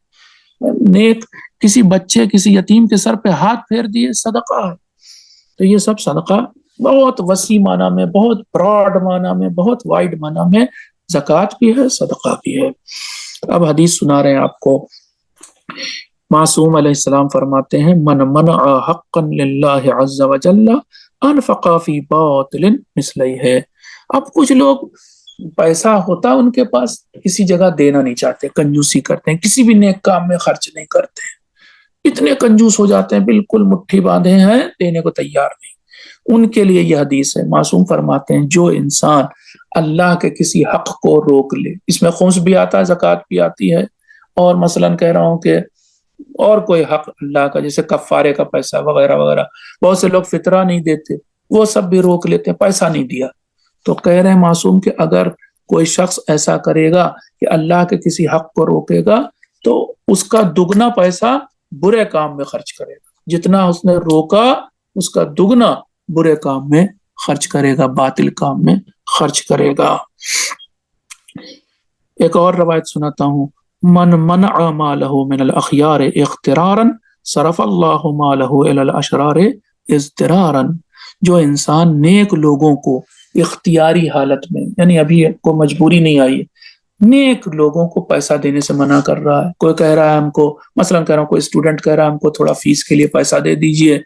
نیک کسی بچے کسی یتیم کے سر پہ ہاتھ پھیر دیے، صدقہ ہے. تو یہ سب صدقہ بہت وسیع معنی میں، بہت براڈ معنی میں، بہت وائڈ معنی میں زکوٰۃ بھی ہے، صدقہ بھی ہے. اب حدیث سنا رہے ہیں آپ کو. معصوم علیہ السلام فرماتے ہیں من منع حقا للہ عز وجل انفق فی باطل مثلیہ. اب کچھ لوگ پیسہ ہوتا ان کے پاس، کسی جگہ دینا نہیں چاہتے، کنجوسی کرتے ہیں، کسی بھی نیک کام میں خرچ نہیں کرتے ہیں. اتنے کنجوس ہو جاتے ہیں، بالکل مٹھی باندھے ہیں، دینے کو تیار نہیں. ان کے لیے یہ حدیث ہے. معصوم فرماتے ہیں جو انسان اللہ کے کسی حق کو روک لے، اس میں خمس بھی آتا ہے، زکوٰۃ بھی آتی ہے، اور مثلا کہہ رہا ہوں کہ اور کوئی حق اللہ کا جیسے کفارے کا پیسہ وغیرہ وغیرہ. بہت سے لوگ فطرہ نہیں دیتے، وہ سب بھی روک لیتے ہیں، پیسہ نہیں دیا. تو کہہ رہے ہیں معصوم کہ اگر کوئی شخص ایسا کرے گا کہ اللہ کے کسی حق کو روکے گا تو اس کا دگنا پیسہ برے کام میں خرچ کرے گا. جتنا اس نے روکا اس کا دگنا برے کام میں خرچ کرے گا، باطل کام میں خرچ کرے گا. ایک اور روایت سناتا ہوں. من منع مالہ من الاخیار اخترارا صرف اللہ مالہ الی الاشرار اضطرارا. جو انسان نیک لوگوں کو اختیاری حالت میں، یعنی ابھی کو مجبوری نہیں آئی، نیک لوگوں کو پیسہ دینے سے منع کر رہا ہے. کوئی کہہ رہا ہے ہم کو، مثلا کہہ رہا ہوں کوئی اسٹوڈنٹ کہہ رہا ہے ہم کو تھوڑا فیس کے لیے پیسہ دے دیجئے،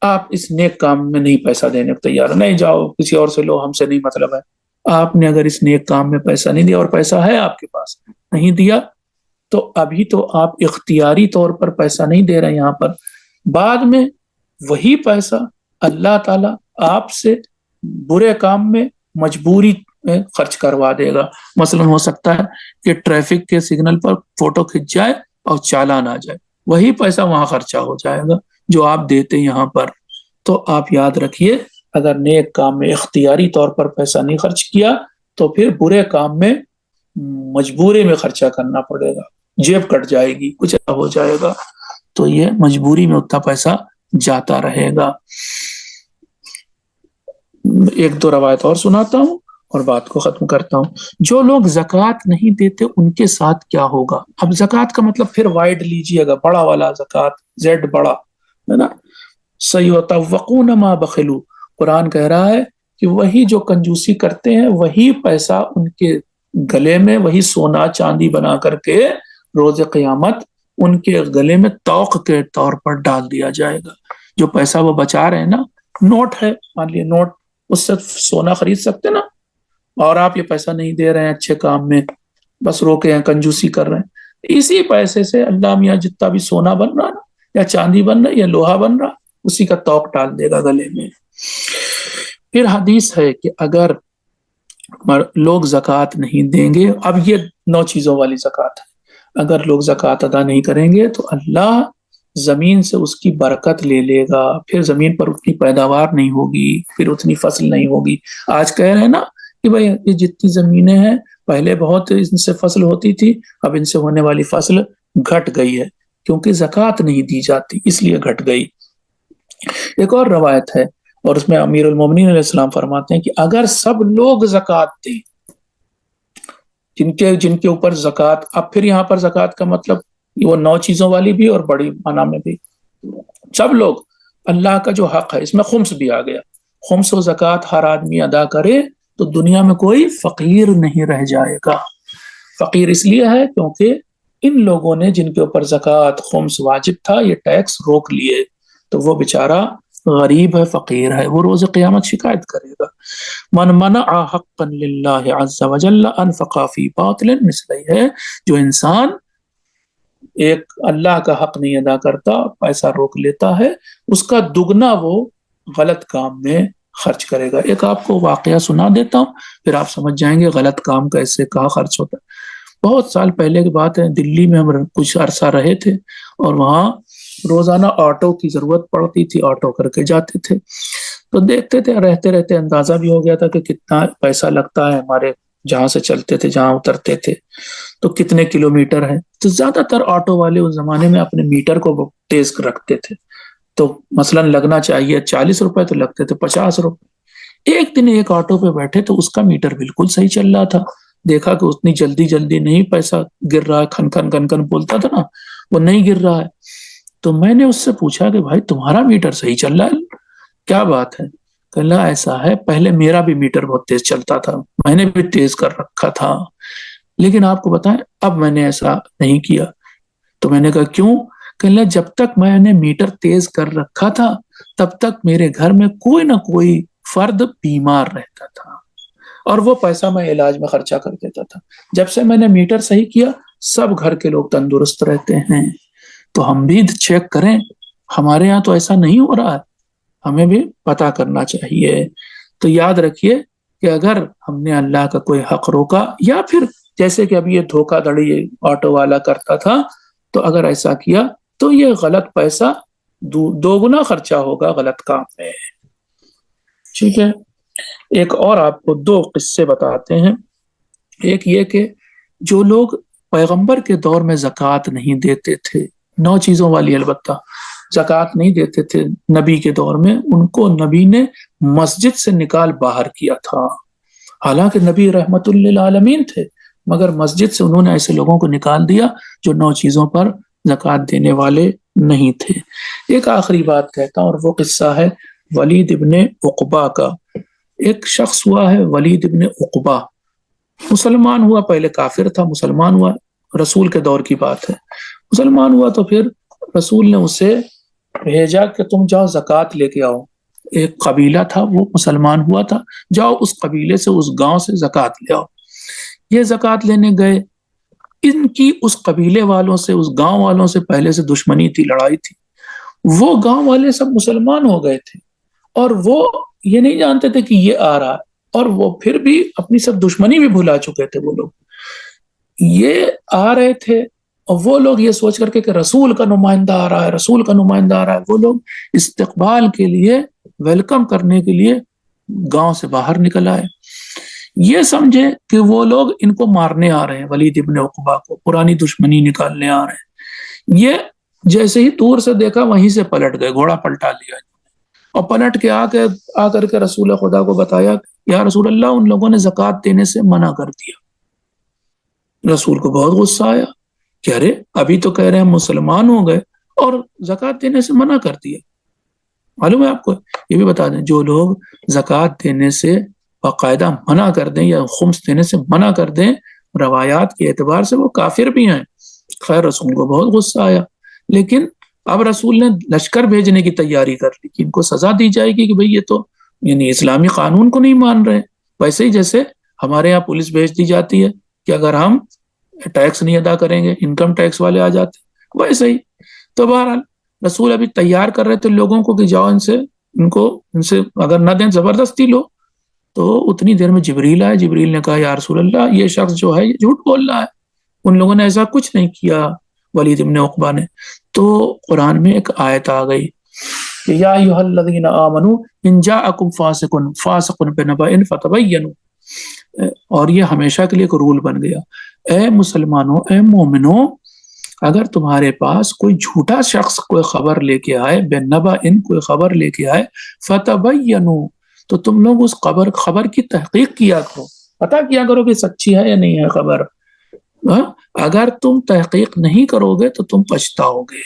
آپ اس نیک کام میں نہیں پیسہ دینے کو تیار، نہیں جاؤ کسی اور سے لو، ہم سے نہیں مطلب ہے. آپ نے اگر اس نیک کام میں پیسہ نہیں دیا، اور پیسہ ہے آپ کے پاس نہیں دیا، تو ابھی تو آپ اختیاری طور پر پیسہ نہیں دے رہے یہاں پر. بعد میں وہی پیسہ اللہ تعالی آپ سے برے کام میں مجبوری میں خرچ کروا دے گا. مثلا ہو سکتا ہے کہ ٹریفک کے سگنل پر فوٹو کھنچ جائے اور چالان آ جائے، وہی پیسہ وہاں خرچہ ہو جائے گا جو آپ دیتے یہاں پر. تو آپ یاد رکھیے اگر نیک کام میں اختیاری طور پر پیسہ نہیں خرچ کیا تو پھر برے کام میں مجبوری میں خرچہ کرنا پڑے گا، جیب کٹ جائے گی، کچھ ہو جائے گا. تو یہ مجبوری میں اتنا پیسہ جاتا رہے گا. ایک 2 روایت اور سناتا ہوں اور بات کو ختم کرتا ہوں. جو لوگ زکوٰۃ نہیں دیتے ان کے ساتھ کیا ہوگا؟ اب زکوٰۃ کا مطلب پھر وائڈ لیجئے گا، بڑا والا زکوٰۃ، زیڈ بڑا ہے نا. سَيُطَوَّقُونَ مَا بَخِلُوا. قرآن کہہ رہا ہے کہ وہی جو کنجوسی کرتے ہیں وہی پیسہ ان کے گلے میں، وہی سونا چاندی بنا کر کے روز قیامت ان کے گلے میں توق کے طور پر ڈال دیا جائے گا. جو پیسہ وہ بچا رہے ہیں نا، نوٹ ہے، مان لیے نوٹ، اس سے سونا خرید سکتے نا، اور آپ یہ پیسہ نہیں دے رہے ہیں اچھے کام میں، بس روکے ہیں، کنجوسی کر رہے ہیں. اسی پیسے سے اللہ میاں جتنا بھی سونا بن رہا نا، یا چاندی بن رہا یا لوہا بن رہا، اسی کا توق ڈال دے گا گلے میں. پھر حدیث ہے کہ اگر لوگ زکوٰۃ نہیں دیں گے، اب یہ 9 چیزوں والی زکوٰۃ ہے، اگر لوگ زکوٰۃ ادا نہیں کریں گے تو اللہ زمین سے اس کی برکت لے لے گا، پھر زمین پر اتنی پیداوار نہیں ہوگی، پھر اتنی فصل نہیں ہوگی. آج کہہ رہے ہیں نا کہ بھائی یہ جتنی زمینیں ہیں پہلے بہت ان سے فصل ہوتی تھی، اب ان سے ہونے والی فصل گھٹ گئی ہے کیونکہ زکوٰۃ نہیں دی جاتی، اس لیے گھٹ گئی۔ ایک اور روایت ہے اور اس میں امیر المومنین علیہ السلام فرماتے ہیں کہ اگر سب لوگ زکوٰۃ دیں، جن کے اوپر زکوٰۃ، اب پھر یہاں پر زکوٰۃ کا مطلب وہ 9 چیزوں والی بھی اور بڑی معنی میں بھی، سب لوگ اللہ کا جو حق ہے، اس میں خمس بھی آ گیا، خمس و زکوٰۃ ہر آدمی ادا کرے تو دنیا میں کوئی فقیر نہیں رہ جائے گا۔ فقیر اس لیے ہے کیونکہ ان لوگوں نے جن کے اوپر زکوٰۃ خمس واجب تھا یہ ٹیکس روک لیے، تو وہ بیچارہ غریب ہے، فقیر ہے، وہ روز قیامت شکایت کرے گا۔ من منع حقا للہ عز وجل انفق فی باطل، مثل ہے جو انسان ایک اللہ کا حق نہیں ادا کرتا، پیسہ روک لیتا ہے، اس کا دگنا وہ غلط کام میں خرچ کرے گا۔ ایک آپ کو واقعہ سنا دیتا ہوں، پھر آپ سمجھ جائیں گے غلط کام کیسے کہاں خرچ ہوتا ہے۔ بہت سال پہلے کی بات ہے، دلی میں ہم کچھ عرصہ رہے تھے اور وہاں روزانہ آٹو کی ضرورت پڑتی تھی، آٹو کر کے جاتے تھے، تو دیکھتے تھے، رہتے رہتے اندازہ بھی ہو گیا تھا کہ کتنا پیسہ لگتا ہے ہمارے جہاں سے چلتے تھے، جہاں اترتے تھے تو کتنے کلومیٹر ہے۔ تو زیادہ تر آٹو والے اس زمانے میں اپنے میٹر کو تیز رکھتے تھے، تو مثلا لگنا چاہیے 40 روپے تو لگتے تھے 50 روپے۔ ایک دن ایک آٹو پہ بیٹھے تو اس کا میٹر بالکل صحیح چل رہا تھا، دیکھا کہ اتنی جلدی جلدی نہیں پیسہ گر رہا ہے، کھن کھن کھن کھن بولتا تھا نا، وہ نہیں گر رہا ہے۔ تو میں نے اس سے پوچھا کہ بھائی تمہارا میٹر صحیح چل رہا ہے، کیا بات ہے؟ کہنا ایسا ہے پہلے میرا بھی میٹر بہت تیز چلتا تھا، میں نے بھی تیز کر رکھا تھا، لیکن آپ کو بتائیں اب میں نے ایسا نہیں کیا۔ تو میں نے کہا کیوں؟ کہنا جب تک میں نے میٹر تیز کر رکھا تھا تب تک میرے گھر میں کوئی نہ کوئی فرد بیمار رہتا تھا اور وہ پیسہ میں علاج میں خرچہ کر دیتا تھا۔ جب سے میں نے میٹر صحیح کیا سب گھر کے لوگ تندرست رہتے ہیں۔ تو ہم بھی چیک کریں، ہمارے یہاں تو ایسا نہیں ہو رہا ہے، ہمیں بھی پتا کرنا چاہیے۔ تو یاد رکھیے کہ اگر ہم نے اللہ کا کوئی حق روکا، یا پھر جیسے کہ اب یہ دھوکہ دھڑی آٹو والا کرتا تھا، تو اگر ایسا کیا تو یہ غلط پیسہ دو گنا خرچہ ہوگا غلط کام میں۔ ٹھیک ہے، ایک اور آپ کو 2 قصے بتاتے ہیں۔ ایک یہ کہ جو لوگ پیغمبر کے دور میں زکوٰۃ نہیں دیتے تھے، 9 چیزوں والی البتہ زکوٰۃ نہیں دیتے تھے نبی کے دور میں، ان کو نبی نے مسجد سے نکال باہر کیا تھا۔ حالانکہ نبی رحمت للعالمین تھے، مگر مسجد سے انہوں نے ایسے لوگوں کو نکال دیا جو 9 چیزوں پر زکوٰۃ دینے والے نہیں تھے۔ ایک آخری بات کہتا ہوں اور وہ قصہ ہے ولید ابن عقبہ کا۔ ایک شخص ہوا ہے ولید ابن عقبہ، مسلمان ہوا، پہلے کافر تھا، مسلمان ہوا، رسول کے دور کی بات ہے، مسلمان ہوا تو پھر رسول نے اسے بھیجا کہ تم جاؤ زکوٰۃ لے کے آؤ۔ ایک قبیلہ تھا، وہ مسلمان ہوا تھا، جاؤ اس قبیلے سے، اس گاؤں سے زکوٰۃ لے آؤ۔ یہ زکوٰۃ لینے گئے، ان کی اس قبیلے والوں سے، اس گاؤں والوں سے پہلے سے دشمنی تھی، لڑائی تھی۔ وہ گاؤں والے سب مسلمان ہو گئے تھے اور وہ یہ نہیں جانتے تھے کہ یہ آ رہا ہے، اور وہ پھر بھی اپنی سب دشمنی بھی بھلا چکے تھے۔ وہ لوگ یہ آ رہے تھے اور وہ لوگ یہ سوچ کر کے کہ رسول کا نمائندہ آ رہا ہے، رسول کا نمائندہ آ رہا ہے، وہ لوگ استقبال کے لیے، ویلکم کرنے کے لیے گاؤں سے باہر نکل آئے۔ یہ سمجھے کہ وہ لوگ ان کو مارنے آ رہے ہیں، ولید ابن عقبہ کو پرانی دشمنی نکالنے آ رہے ہیں۔ یہ جیسے ہی دور سے دیکھا وہیں سے پلٹ گئے، گھوڑا پلٹا لیا اور پلٹ کے آ کر کے رسول خدا کو بتایا، یا رسول اللہ ان لوگوں نے زکوٰۃ دینے سے منع کر دیا۔ رسول کو بہت غصہ آیا کہ ارے ابھی تو کہہ رہے ہیں مسلمان ہو گئے اور زکوٰۃ دینے سے منع کر دیا۔ معلوم ہے آپ کو، یہ بھی بتا دیں، جو لوگ زکوٰۃ دینے سے باقاعدہ منع کر دیں یا خمس دینے سے منع کر دیں، روایات کے اعتبار سے وہ کافر بھی ہیں۔ خیر رسول کو بہت غصہ آیا، لیکن اب رسول نے لشکر بھیجنے کی تیاری کر لی کہ ان کو سزا دی جائے گی کہ بھئی یہ تو یعنی اسلامی قانون کو نہیں مان رہے۔ ویسے ہی جیسے ہمارے یہاں پولیس بھیج دی جاتی ہے کہ اگر ہم ٹیکس نہیں ادا کریں گے انکم ٹیکس والے آ جاتے، ویسے ہی۔ تو بہرحال رسول ابھی تیار کر رہے تھے لوگوں کو کہ جاؤ ان سے اگر نہ دیں زبردستی لو۔ تو اتنی دیر میں جبریل آئے، جبریل نے کہا یا رسول اللہ یہ شخص جو ہے یہ جھوٹ بول رہا ہے، ان لوگوں نے ایسا کچھ نہیں کیا ولید ابن عقبہ نے۔ تو قرآن میں ایک آیت آ گئی کہ یا ایھا الذین آمنوا ان جاءکم فاسق بنبأ فتبینوا، اور یہ ہمیشہ کے لیے ایک رول بن گیا. اے مسلمانوں، اے مومنوں، اگر تمہارے پاس کوئی جھوٹا شخص کوئی خبر لے کے آئے، بے نبا ان کوئی خبر لے کے آئے، فتبینوا، تو تم لوگ اس خبر کی تحقیق کیا کرو، پتا کیا کرو کہ سچی ہے یا نہیں ہے خبر. اگر تم تحقیق نہیں کرو گے تو تم پچھتاؤ گے.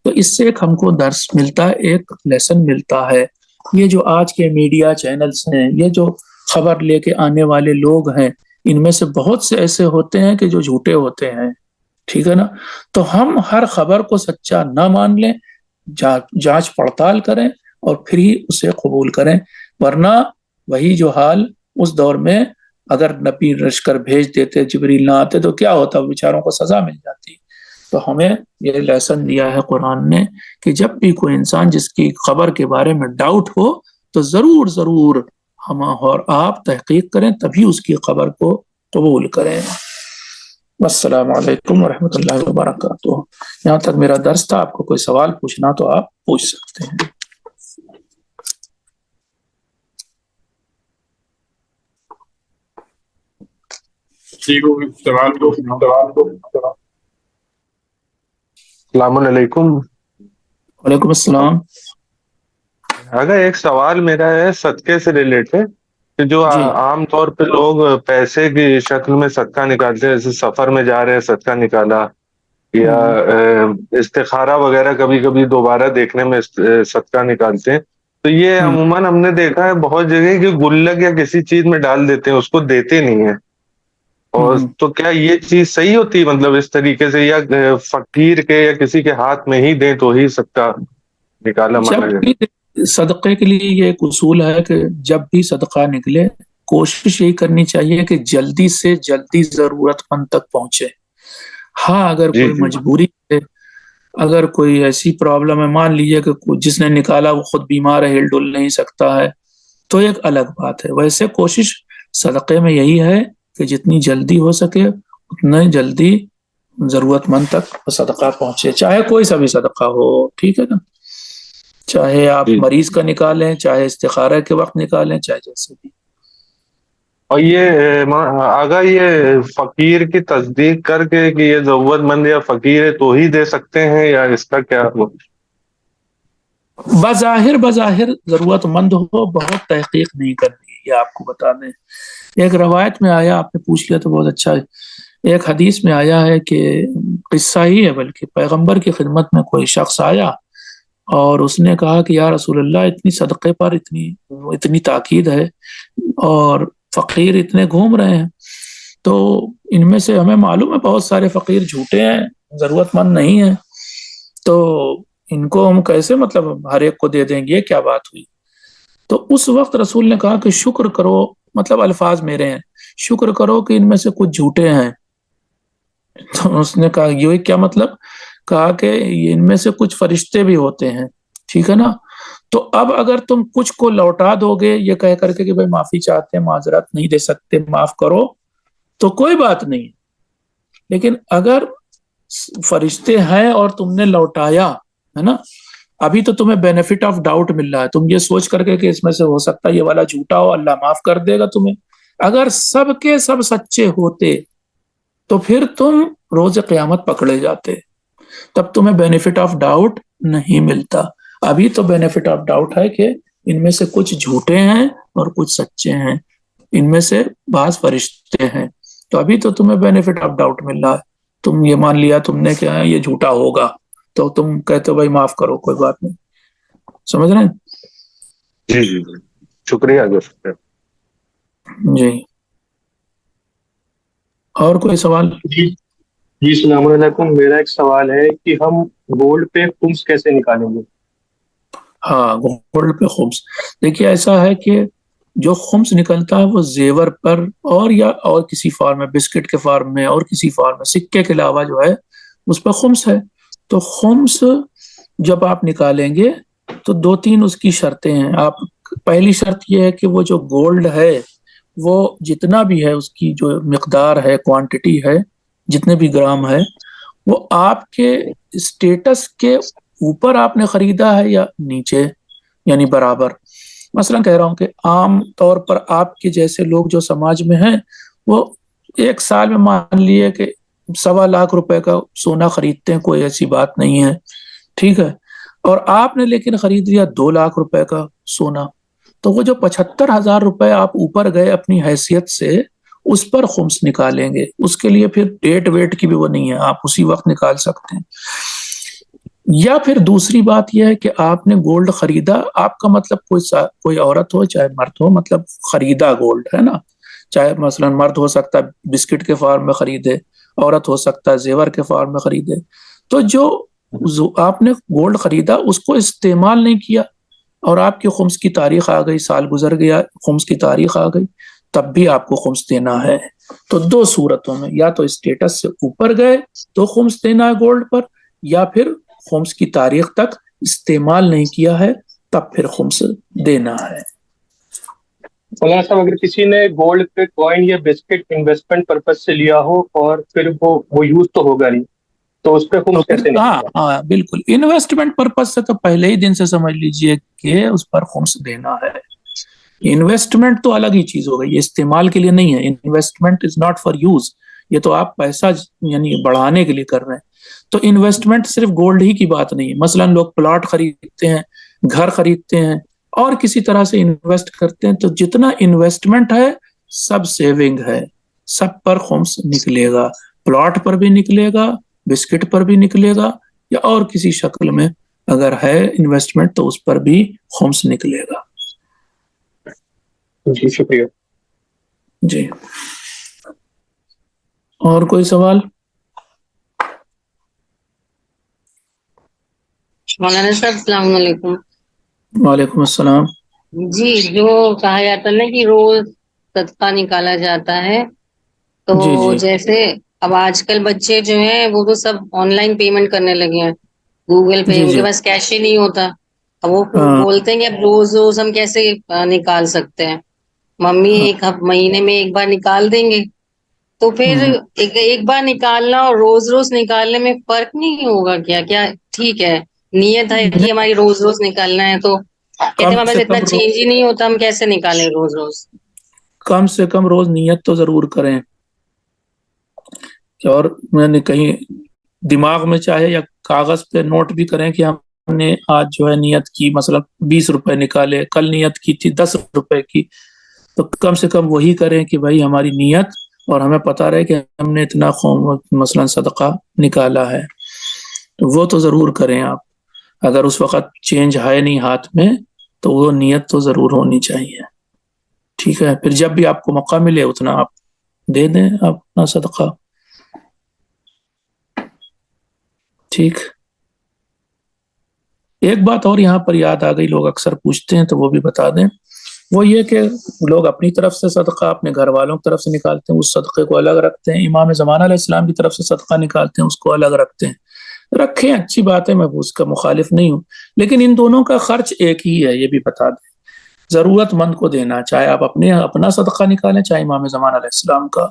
تو اس سے ایک ہم کو درس ملتا ہے، ایک لیسن ملتا ہے. یہ جو آج کے میڈیا چینلز ہیں، یہ جو خبر لے کے آنے والے لوگ ہیں، ان میں سے بہت سے ایسے ہوتے ہیں کہ جو جھوٹے ہوتے ہیں، ٹھیک ہے نا. تو ہم ہر خبر کو سچا نہ مان لیں، جانچ پڑتال کریں اور پھر ہی اسے قبول کریں. ورنہ وہی جو حال اس دور میں اگر نبی لشکر بھیج دیتے، جبریل نہ آتے، تو کیا ہوتا، بیچاروں کو سزا مل جاتی. تو ہمیں یہ لیسن دیا ہے قرآن نے کہ جب بھی کوئی انسان جس کی خبر کے بارے میں ڈاؤٹ ہو تو ضرور ضرور ہم اور آپ تحقیق کریں، تبھی اس کی خبر کو قبول کریں. السلام علیکم ورحمۃ اللہ وبرکاتہ. یہاں تک میرا درس تھا. آپ کو کوئی سوال پوچھنا تو آپ پوچھ سکتے ہیں. السلام علیکم. وعلیکم السلام. اگر ایک سوال میرا ہے صدقے سے ریلیٹڈ، کہ جو جی عام طور پہ لوگ پیسے کی شکل میں صدقہ نکالتے ہیں، جیسے سفر میں جا رہے ہیں صدقہ نکالا، یا استخارہ وغیرہ کبھی کبھی دوبارہ دیکھنے میں صدقہ نکالتے ہیں، تو یہ عموماً ہم نے دیکھا ہے بہت جگہ کہ گلک یا کسی چیز میں ڈال دیتے ہیں، اس کو دیتے نہیں ہیں. اور تو کیا یہ چیز صحیح ہوتی ہے، مطلب اس طریقے سے، یا فقیر کے یا کسی کے ہاتھ میں ہی دیں تو ہی صدقہ نکالا مانا جب جائے؟ بھی صدقے کے لیے یہ ایک اصول ہے کہ جب بھی صدقہ نکلے کوشش یہی کرنی چاہیے کہ جلدی سے جلدی ضرورت مند تک پہنچے. ہاں اگر جی کوئی جی مجبوری ہے، اگر کوئی ایسی پرابلم ہے، مان لیجیے کہ جس نے نکالا وہ خود بیمار ہے، ہل ڈل نہیں سکتا ہے، تو ایک الگ بات ہے. ویسے کوشش صدقے میں یہی ہے کہ جتنی جلدی ہو سکے اتنے جلدی ضرورت مند تک صدقہ پہنچے، چاہے کوئی سا بھی صدقہ ہو، ٹھیک ہے نا. چاہے آپ جی. مریض کا نکالیں، چاہے استخارہ کے وقت نکالیں، چاہے جیسے بھی. اور یہ اگر یہ فقیر کی تصدیق کر کے کہ یہ ضرورت مند یا فقیر ہے تو ہی دے سکتے ہیں، یا اس کا کیا بظاہر ضرورت مند ہو، بہت تحقیق نہیں کرنی، یہ آپ کو بتا دیں. ایک روایت میں آیا، آپ نے پوچھ لیا تو بہت اچھا ہے. ایک حدیث میں آیا ہے کہ قصہ ہی ہے، بلکہ پیغمبر کی خدمت میں کوئی شخص آیا اور اس نے کہا کہ یا رسول اللہ، اتنی صدقے پر اتنی تاکید ہے اور فقیر اتنے گھوم رہے ہیں، تو ان میں سے ہمیں معلوم ہے بہت سارے فقیر جھوٹے ہیں، ضرورت مند نہیں ہیں، تو ان کو ہم کیسے مطلب ہر ایک کو دے دیں گے، کیا بات ہوئی. تو اس وقت رسول نے کہا کہ شکر کرو، مطلب الفاظ میرے ہیں، شکر کرو کہ ان میں سے کچھ جھوٹے ہیں. تو اس نے کہا یہ کیا مطلب؟ کہا کہ ان میں سے کچھ فرشتے بھی ہوتے ہیں، ٹھیک ہے نا. تو اب اگر تم کچھ کو لوٹا دو گے یہ کہہ کر کے کہ بھائی معافی چاہتے ہیں، معذرت نہیں دے سکتے، معاف کرو، تو کوئی بات نہیں. لیکن اگر فرشتے ہیں اور تم نے لوٹایا ہے نا، ابھی تو تمہیں بینیفٹ آف ڈاؤٹ مل رہا ہے، تم یہ سوچ کر کے کہ اس میں سے ہو سکتا ہے یہ والا جھوٹا ہو، اللہ معاف کر دے گا تمہیں. اگر سب کے سب سچے ہوتے تو پھر تم روز قیامت پکڑے جاتے، تب تمہیں بینیفٹ آف ڈاؤٹ نہیں ملتا. ابھی تو بینیفٹ آف ڈاؤٹ ہے کہ ان میں سے کچھ جھوٹے ہیں اور کچھ سچے ہیں، ان میں سے بعض فرشتے ہیں، تو ابھی تو تمہیں بینیفٹ آف ڈاؤٹ مل رہا ہے. تم یہ مان لیا تم نے کیا ہے یہ جھوٹا ہوگا، تو تم کہتے ہو بھائی معاف کرو، کوئی بات نہیں. سمجھ رہے ہیں؟ جی جی جی. شکریہ جی. جی. اور کوئی سوال؟ جی جی السلام علیکم. میرا ایک سوال ہے کہ ہم گولڈ پہ خمس کیسے نکالیں گے؟ ہاں، گولڈ پہ خمس، دیکھیے ایسا ہے کہ جو خمس نکلتا ہے وہ زیور پر اور کسی فارم میں، بسکٹ کے فارم میں اور کسی فارم میں، سکے کے علاوہ جو ہے اس پہ خمس ہے. تو خمس جب آپ نکالیں گے تو دو تین اس کی شرطیں ہیں. آپ پہلی شرط یہ ہے کہ وہ جو گولڈ ہے وہ جتنا بھی ہے، اس کی جو مقدار ہے، کوانٹٹی ہے، جتنے بھی گرام ہے، وہ آپ کے اسٹیٹس کے اوپر آپ نے خریدا ہے یا نیچے، یعنی برابر. مثلا کہہ رہا ہوں کہ عام طور پر آپ کے جیسے لوگ جو سماج میں ہیں وہ ایک سال میں مان لیے کہ 1.25 روپے کا سونا خریدتے ہیں، کوئی ایسی بات نہیں ہے، ٹھیک ہے، اور آپ نے لیکن خرید لیا 2 لاکھ روپے کا سونا، تو وہ جو 75,000 روپے آپ اوپر گئے اپنی حیثیت سے، اس پر خمس نکالیں گے، اس کے لیے پھر ڈیٹ ویٹ کی بھی وہ نہیں ہے، آپ اسی وقت نکال سکتے ہیں۔ یا پھر دوسری بات یہ ہے کہ آپ نے گولڈ خریدا، آپ کا مطلب کوئی عورت ہو چاہے مرد ہو، مطلب خریدا گولڈ ہے نا، چاہے مثلا مرد ہو سکتا ہے بسکٹ کے فارم میں خریدے، عورت ہو سکتا ہے زیور کے فارم میں خریدے، تو جو آپ نے گولڈ خریدا اس کو استعمال نہیں کیا اور آپ کی خمس کی تاریخ آ گئی، سال گزر گیا، خمس کی تاریخ آ گئی، تب بھی آپ کو خمس دینا ہے۔ تو 2 صورتوں میں، یا تو اسٹیٹس سے اوپر گئے تو خمس دینا ہے گولڈ پر، یا پھر خمس کی تاریخ تک استعمال نہیں کیا ہے تب پھر خمس دینا ہے۔ مولانا صاحب اگر کسی نے گولڈ پہ کوائن یا بسکٹ انویسٹمنٹ پرپز سے لیا ہو اور پھر وہ یوز تو ہوگا نہیں، تو اس پہ تو خمس پھر کیسے ہاں نکلے گا؟ ہاں بالکل، انویسٹمنٹ پرپز سے تو پہلے ہی دن سے سمجھ لیجئے کہ اس پر خمس دینا ہے۔ انویسٹمنٹ تو الگ ہی چیز ہو گئی، یہ استعمال کے لیے نہیں ہے، investment is not for use, یہ تو آپ پیسہ یعنی بڑھانے کے لیے کر رہے ہیں۔ تو انویسٹمنٹ صرف گولڈ ہی کی بات نہیں ہے، مثلا لوگ پلاٹ خریدتے ہیں، گھر خریدتے ہیں اور کسی طرح سے انویسٹ کرتے ہیں، تو جتنا انویسٹمنٹ ہے سب سیونگ ہے، سب پر خمس نکلے گا، پلاٹ پر بھی نکلے گا، بسکٹ پر بھی نکلے گا، یا اور کسی شکل میں اگر ہے انویسٹمنٹ تو اس پر بھی خمس نکلے گا۔ جی شکریہ۔ جی، اور کوئی سوال؟ مولانا صاحب السلام علیکم۔ وعلیکم السلام۔ جی، جو کہا جاتا ہے نا کہ روز صدقہ نکالا جاتا ہے، تو جی جی جیسے اب آج کل بچے جو ہیں وہ تو سب آن لائن پیمنٹ کرنے لگے ہیں، گوگل پے، جی ان کے جی پاس کیش ہی نہیں ہوتا، اب وہ ہاں بولتے ہیں کہ اب روز روز ہم کیسے نکال سکتے ہیں، ممی ہاں، ایک مہینے میں ایک بار نکال دیں گے، تو پھر ہوں، ایک بار نکالنا اور روز روز نکالنے میں فرق نہیں ہوگا کیا؟ کیا ٹھیک ہے، نیت ہے کہ ہماری روز روز نکالنا ہے، تو کہتے ہیں کم ہمارے سے پاس اتنا کم چینج ہی نہیں ہوتا، ہم کیسے نکالیں روز روز؟ کم سے کم روز نیت تو ضرور کریں، اور میں نے کہیں دماغ میں چاہے یا کاغذ پہ نوٹ بھی کریں کہ ہم نے آج جو ہے نیت کی مثلا 20 روپے نکالے، کل نیت کی تھی 10 روپے کی، تو کم سے کم وہی کریں کہ بھائی ہماری نیت، اور ہمیں پتا رہے کہ ہم نے اتنا مثلا صدقہ نکالا ہے، تو وہ تو ضرور کریں آپ۔ اگر اس وقت چینج ہے نہیں ہاتھ میں تو وہ نیت تو ضرور ہونی چاہیے، ٹھیک ہے، پھر جب بھی آپ کو موقع ملے اتنا آپ دے دیں اپنا صدقہ، ٹھیک۔ ایک بات اور یہاں پر یاد آ گئی، لوگ اکثر پوچھتے ہیں تو وہ بھی بتا دیں، وہ یہ کہ لوگ اپنی طرف سے صدقہ اپنے گھر والوں کی طرف سے نکالتے ہیں، اس صدقے کو الگ رکھتے ہیں، امام زمانہ علیہ السلام کی طرف سے صدقہ نکالتے ہیں، اس کو الگ رکھتے ہیں، رکھیں، اچھی بات ہے، میں اس کا مخالف نہیں ہوں، لیکن ان دونوں کا خرچ ایک ہی ہے، یہ بھی بتا دیں، ضرورت مند کو دینا، چاہے آپ اپنا صدقہ نکالیں چاہے امام زمانہ علیہ السلام کا،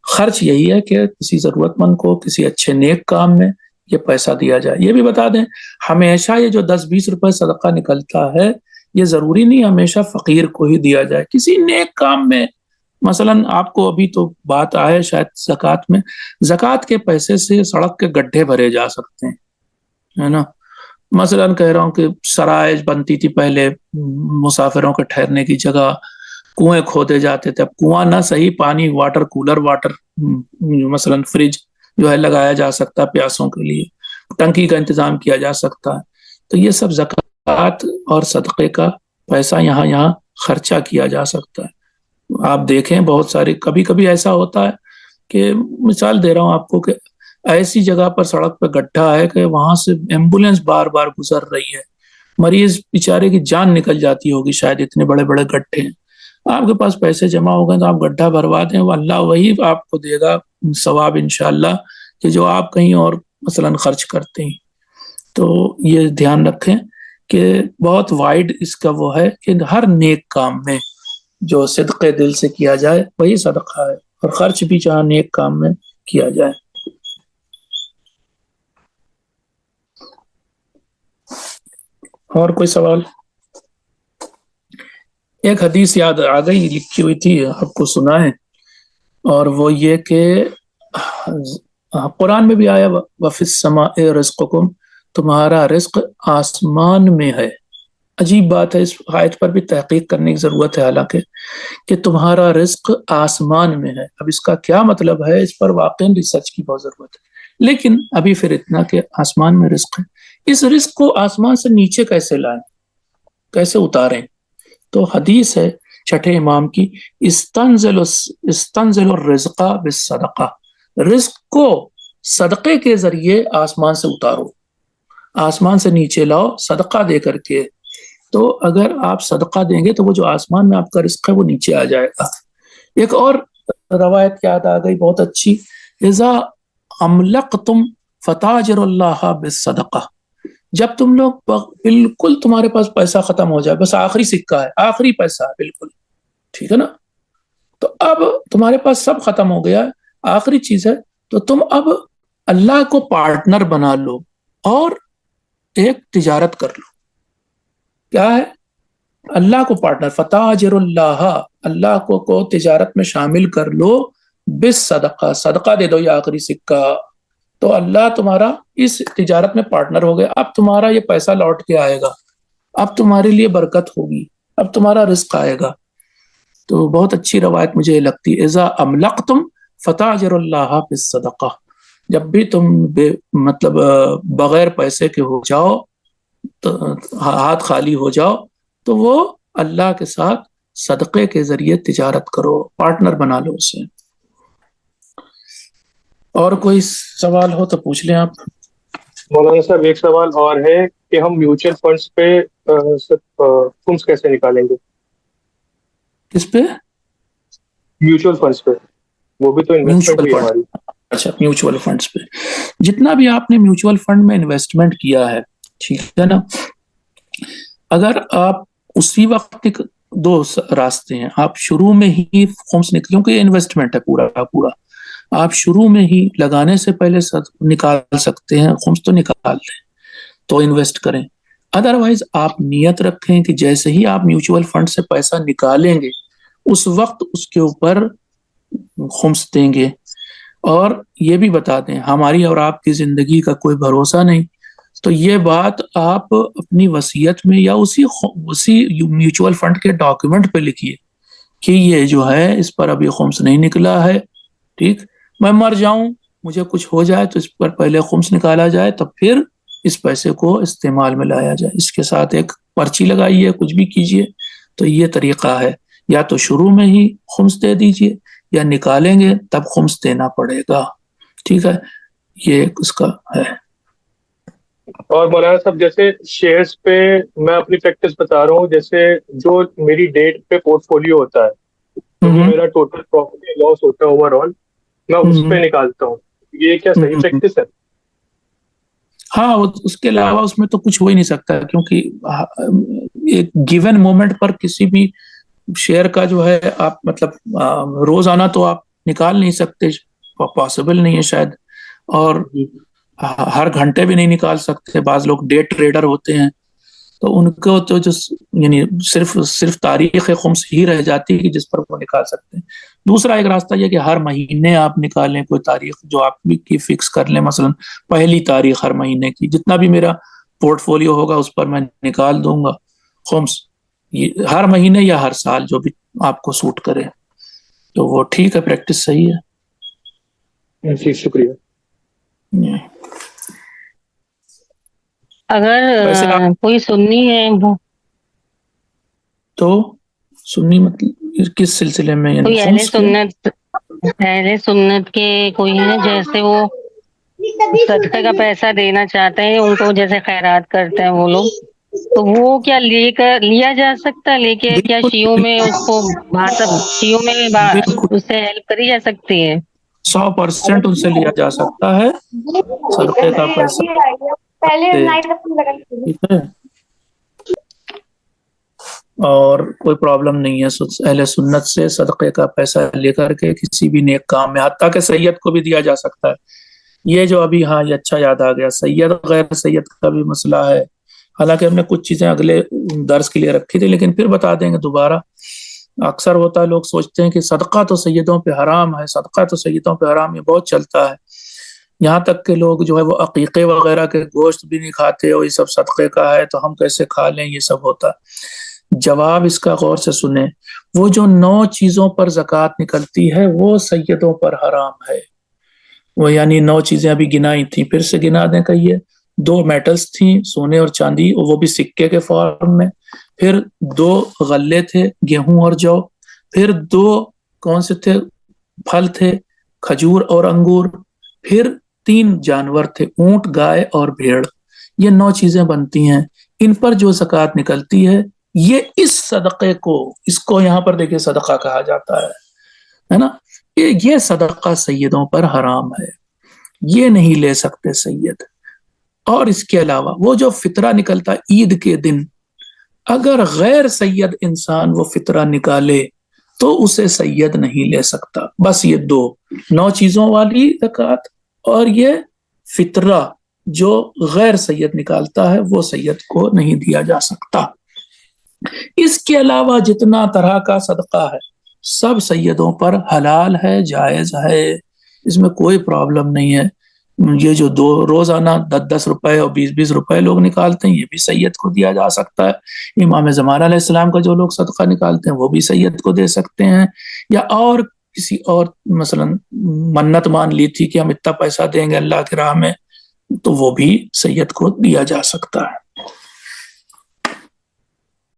خرچ یہی ہے کہ کسی ضرورت مند کو کسی اچھے نیک کام میں یہ پیسہ دیا جائے۔ یہ بھی بتا دیں ہمیشہ یہ جو 10-20 روپے صدقہ نکلتا ہے یہ ضروری نہیں ہمیشہ فقیر کو ہی دیا جائے، کسی نیک کام میں، مثلا آپ کو ابھی تو بات آئے شاید زکوٰۃ میں، زکوٰۃ کے پیسے سے سڑک کے گڈھے بھرے جا سکتے ہیں، ہے نا، مثلا کہہ رہا ہوں کہ سرائے بنتی تھی پہلے مسافروں کے ٹھہرنے کی جگہ، کنویں کھودے جاتے تھے، اب کنواں نہ صحیح پانی واٹر کولر، واٹر مثلا فریج جو ہے لگایا جا سکتا ہے پیاسوں کے لیے، ٹنکی کا انتظام کیا جا سکتا ہے، تو یہ سب زکوٰۃ اور صدقے کا پیسہ یہاں خرچہ کیا جا سکتا ہے۔ آپ دیکھیں بہت سارے، کبھی کبھی ایسا ہوتا ہے کہ مثال دے رہا ہوں آپ کو کہ ایسی جگہ پر سڑک پہ گڈھا ہے کہ وہاں سے ایمبولینس بار بار گزر رہی ہے، مریض بیچارے کی جان نکل جاتی ہوگی شاید، اتنے بڑے بڑے گڈھے ہیں، آپ کے پاس پیسے جمع ہو گئے تو آپ گڈھا بھروا دیں، وہ اللہ وہی آپ کو دے گا ثواب انشاءاللہ کہ جو آپ کہیں اور مثلا خرچ کرتے ہیں۔ تو یہ دھیان رکھیں کہ بہت وائڈ اس کا وہ ہے کہ ہر نیک کام میں جو صدقے دل سے کیا جائے وہی صدقہ ہے، اور خرچ بھی جہاں نیک کام میں کیا جائے۔ اور کوئی سوال؟ ایک حدیث یاد آ گئی، لکھی ہوئی تھی، آپ کو سنا ہے، اور وہ یہ کہ قرآن میں بھی آیا وفی السماء رزقکم، تمہارا رزق آسمان میں ہے۔ عجیب بات ہے، اس آیت پر بھی تحقیق کرنے کی ضرورت ہے، حالانکہ کہ تمہارا رزق آسمان میں ہے۔ اب اس کا کیا مطلب ہے، اس پر واقعی ریسرچ کی بہت ضرورت ہے، لیکن ابھی پھر اتنا کہ آسمان میں رزق ہے، اس رزق کو آسمان سے نیچے کیسے لائیں، کیسے اتاریں؟ تو حدیث ہے چھٹے امام کی، استنزل الرزق بالصدقہ، رزق کو صدقے کے ذریعے آسمان سے اتارو، آسمان سے نیچے لاؤ صدقہ دے کر کے۔ تو اگر آپ صدقہ دیں گے تو وہ جو آسمان میں آپ کا رزق ہے وہ نیچے آ جائے گا۔ ایک اور روایت یاد آ گئی بہت اچھی، اذا املقتم فتاجر اللہ بالصدقہ، جب تم لوگ بالکل تمہارے پاس پیسہ ختم ہو جائے، بس آخری سکہ ہے، آخری پیسہ ہے بالکل، ٹھیک ہے نا، تو اب تمہارے پاس سب ختم ہو گیا، آخری چیز ہے، تو تم اب اللہ کو پارٹنر بنا لو اور ایک تجارت کر لو۔ کیا ہے؟ اللہ کو پارٹنر، فتاجر اللہ، اللہ کو تجارت میں شامل کر لو، بس صدقہ، صدقہ دے دو یہ آخری سکہ، تو اللہ تمہارا اس تجارت میں پارٹنر ہو گیا، اب تمہارا یہ پیسہ لوٹ کے آئے گا، اب تمہارے لیے برکت ہوگی، اب تمہارا رزق آئے گا۔ تو بہت اچھی روایت مجھے یہ لگتی ہے، اذا املقتم فتاجر اللہ بالصدقہ، جب بھی تم مطلب بغیر پیسے کے ہو جاؤ، تو ہاتھ خالی ہو جاؤ، تو وہ اللہ کے ساتھ صدقے کے ذریعے تجارت کرو، پارٹنر بنا لو اسے۔ اور کوئی سوال ہو تو پوچھ لیں آپ۔ مولانا صاحب ایک سوال اور ہے کہ ہم میوچل فنڈز پہ فنڈز کیسے نکالیں گے؟ کس پہ؟ میوچل فنڈز پہ، وہ بھی تو انویسٹمنٹ میوچل بھی ہے فنڈ، ہماری۔ اچھا میوچل فنڈز پہ، جتنا بھی آپ نے میوچل فنڈ میں انویسٹمنٹ کیا ہے، ٹھیک ہے نا، اگر آپ اسی وقت دو راستے ہیں، آپ شروع میں ہی خمس کیونکہ یہ انویسٹمنٹ ہے پورا کا پورا، آپ شروع میں ہی لگانے سے پہلے نکال سکتے ہیں، خمس تو نکال لیں تو انویسٹ کریں، ادروائز آپ نیت رکھیں کہ جیسے ہی آپ میوچل فنڈ سے پیسہ نکالیں گے اس وقت اس کے اوپر خمس دیں گے۔ اور یہ بھی بتا دیں ہماری اور آپ کی زندگی کا کوئی بھروسہ نہیں، تو یہ بات آپ اپنی وصیت میں یا اسی میوچل فنڈ کے ڈاکیومنٹ پہ لکھیے کہ یہ جو ہے اس پر ابھی خمس نہیں نکلا ہے، ٹھیک، میں مر جاؤں، مجھے کچھ ہو جائے تو اس پر پہلے خمس نکالا جائے، تب پھر اس پیسے کو استعمال میں لایا جائے، اس کے ساتھ ایک پرچی لگائیے، کچھ بھی کیجیے۔ تو یہ طریقہ ہے، یا تو شروع میں ہی خمس دے دیجیے یا نکالیں گے تب خمس دینا پڑے گا، ٹھیک ہے، یہ اس کا ہے۔ اور مولانا صاحب جیسے شیئرز پہ میں اپنی پریکٹس بتا رہا ہوں، جیسے جو میری ڈیٹ پہ پورٹ فولیو ہوتا ہے، جو بھی میرا ٹوٹل پروفٹ لاس ہوتا ہے اوور آل، میں اس پہ نکالتا ہوں، یہ کیا صحیح پریکٹس ہے؟ ہاں، اس کے علاوہ اس میں تو کچھ ہو ہی نہیں سکتا، کیونکہ ایک گیون مومنٹ پر کسی بھی شیئر کا جو ہے آپ مطلب روزانہ تو آپ نکال نہیں سکتے، پاسبل نہیں ہے شاید، اور ہر گھنٹے بھی نہیں نکال سکتے، بعض لوگ ڈے ٹریڈر ہوتے ہیں تو ان کو تو جو یعنی صرف تاریخ خمس ہی رہ جاتی ہے جس پر وہ نکال سکتے ہیں۔ دوسرا ایک راستہ یہ کہ ہر مہینے آپ نکالیں کوئی تاریخ جو آپ کی فکس کر لیں، مثلا پہلی تاریخ ہر مہینے کی، جتنا بھی میرا پورٹ فولیو ہوگا اس پر میں نکال دوں گا خمس، ہر مہینے یا ہر سال جو بھی آپ کو سوٹ کرے، تو وہ ٹھیک ہے، پریکٹس صحیح ہے۔ جی شکریہ۔ اگر کوئی سنی ہے وہ تو سنی مطلب کس سلسلے میں؟ یعنی کوئی اہل سنت کے کوئی ہے جیسے وہ صدقے کا پیسہ دینا چاہتے ہیں، ان کو جیسے خیرات کرتے ہیں وہ لوگ، تو وہ کیا لیا جا سکتا ہے، لے کے کیا شیعوں میں اس کو شیعوں میں اس سے ہیلپ کری جا سکتی ہے؟ 100% ان سے لیا جا سکتا ہے صدقے کا پیسہ، ٹھیک ہے، اور کوئی پرابلم نہیں ہے اہل سنت سے صدقے کا پیسہ لے کر کے کسی بھی نیک کام میں، حتیٰ کہ سید کو بھی دیا جا سکتا ہے۔ یہ جو ابھی، ہاں یہ اچھا یاد آ گیا، سید غیر سید کا بھی مسئلہ ہے، حالانکہ ہم نے کچھ چیزیں اگلے درس کے لیے رکھی تھی لیکن پھر بتا دیں گے دوبارہ. اکثر ہوتا ہے لوگ سوچتے ہیں کہ صدقہ تو سیدوں پہ حرام ہے، صدقہ تو سیدوں پہ حرام، یہ بہت چلتا ہے. یہاں تک کہ لوگ جو ہے وہ عقیقے وغیرہ کے گوشت بھی نہیں کھاتے، اور یہ سب صدقے کا ہے تو ہم کیسے کھا لیں، یہ سب ہوتا ہے. جواب اس کا غور سے سنیں. وہ جو 9 چیزوں پر زکوٰۃ نکلتی ہے وہ سیدوں پر حرام ہے. وہ یعنی 9 چیزیں ابھی گنائی تھیں، پھر سے گنا دیں. کہیے 2 میٹلز تھیں، سونے اور چاندی، وہ بھی سکے کے فارم میں. پھر 2 غلے تھے، گیہوں اور جو. پھر 2 کون سے تھے؟ پھل تھے، کھجور اور انگور. پھر 3 جانور تھے، اونٹ، گائے اور بھیڑ. یہ 9 چیزیں بنتی ہیں. ان پر جو زکوٰۃ نکلتی ہے یہ اس صدقے کو، اس کو یہاں پر دیکھیں صدقہ کہا جاتا ہے نا. یہ صدقہ سیدوں پر حرام ہے، یہ نہیں لے سکتے سید. اور اس کے علاوہ وہ جو فطرہ نکلتا ہے عید کے دن، اگر غیر سید انسان وہ فطرہ نکالے تو اسے سید نہیں لے سکتا. بس یہ 9 چیزوں والی زکوٰۃ اور یہ فطرہ جو غیر سید نکالتا ہے وہ سید کو نہیں دیا جا سکتا. اس کے علاوہ جتنا طرح کا صدقہ ہے سب سیدوں پر حلال ہے، جائز ہے، اس میں کوئی پرابلم نہیں ہے. یہ جو روزانہ 10 روپے اور 20 روپے لوگ نکالتے ہیں یہ بھی سید کو دیا جا سکتا ہے. امام زمان علیہ السلام کا جو لوگ صدقہ نکالتے ہیں وہ بھی سید کو دے سکتے ہیں. یا اور کسی اور مثلا منت مان لی تھی کہ ہم اتنا پیسہ دیں گے اللہ کی راہ میں، تو وہ بھی سید کو دیا جا سکتا ہے.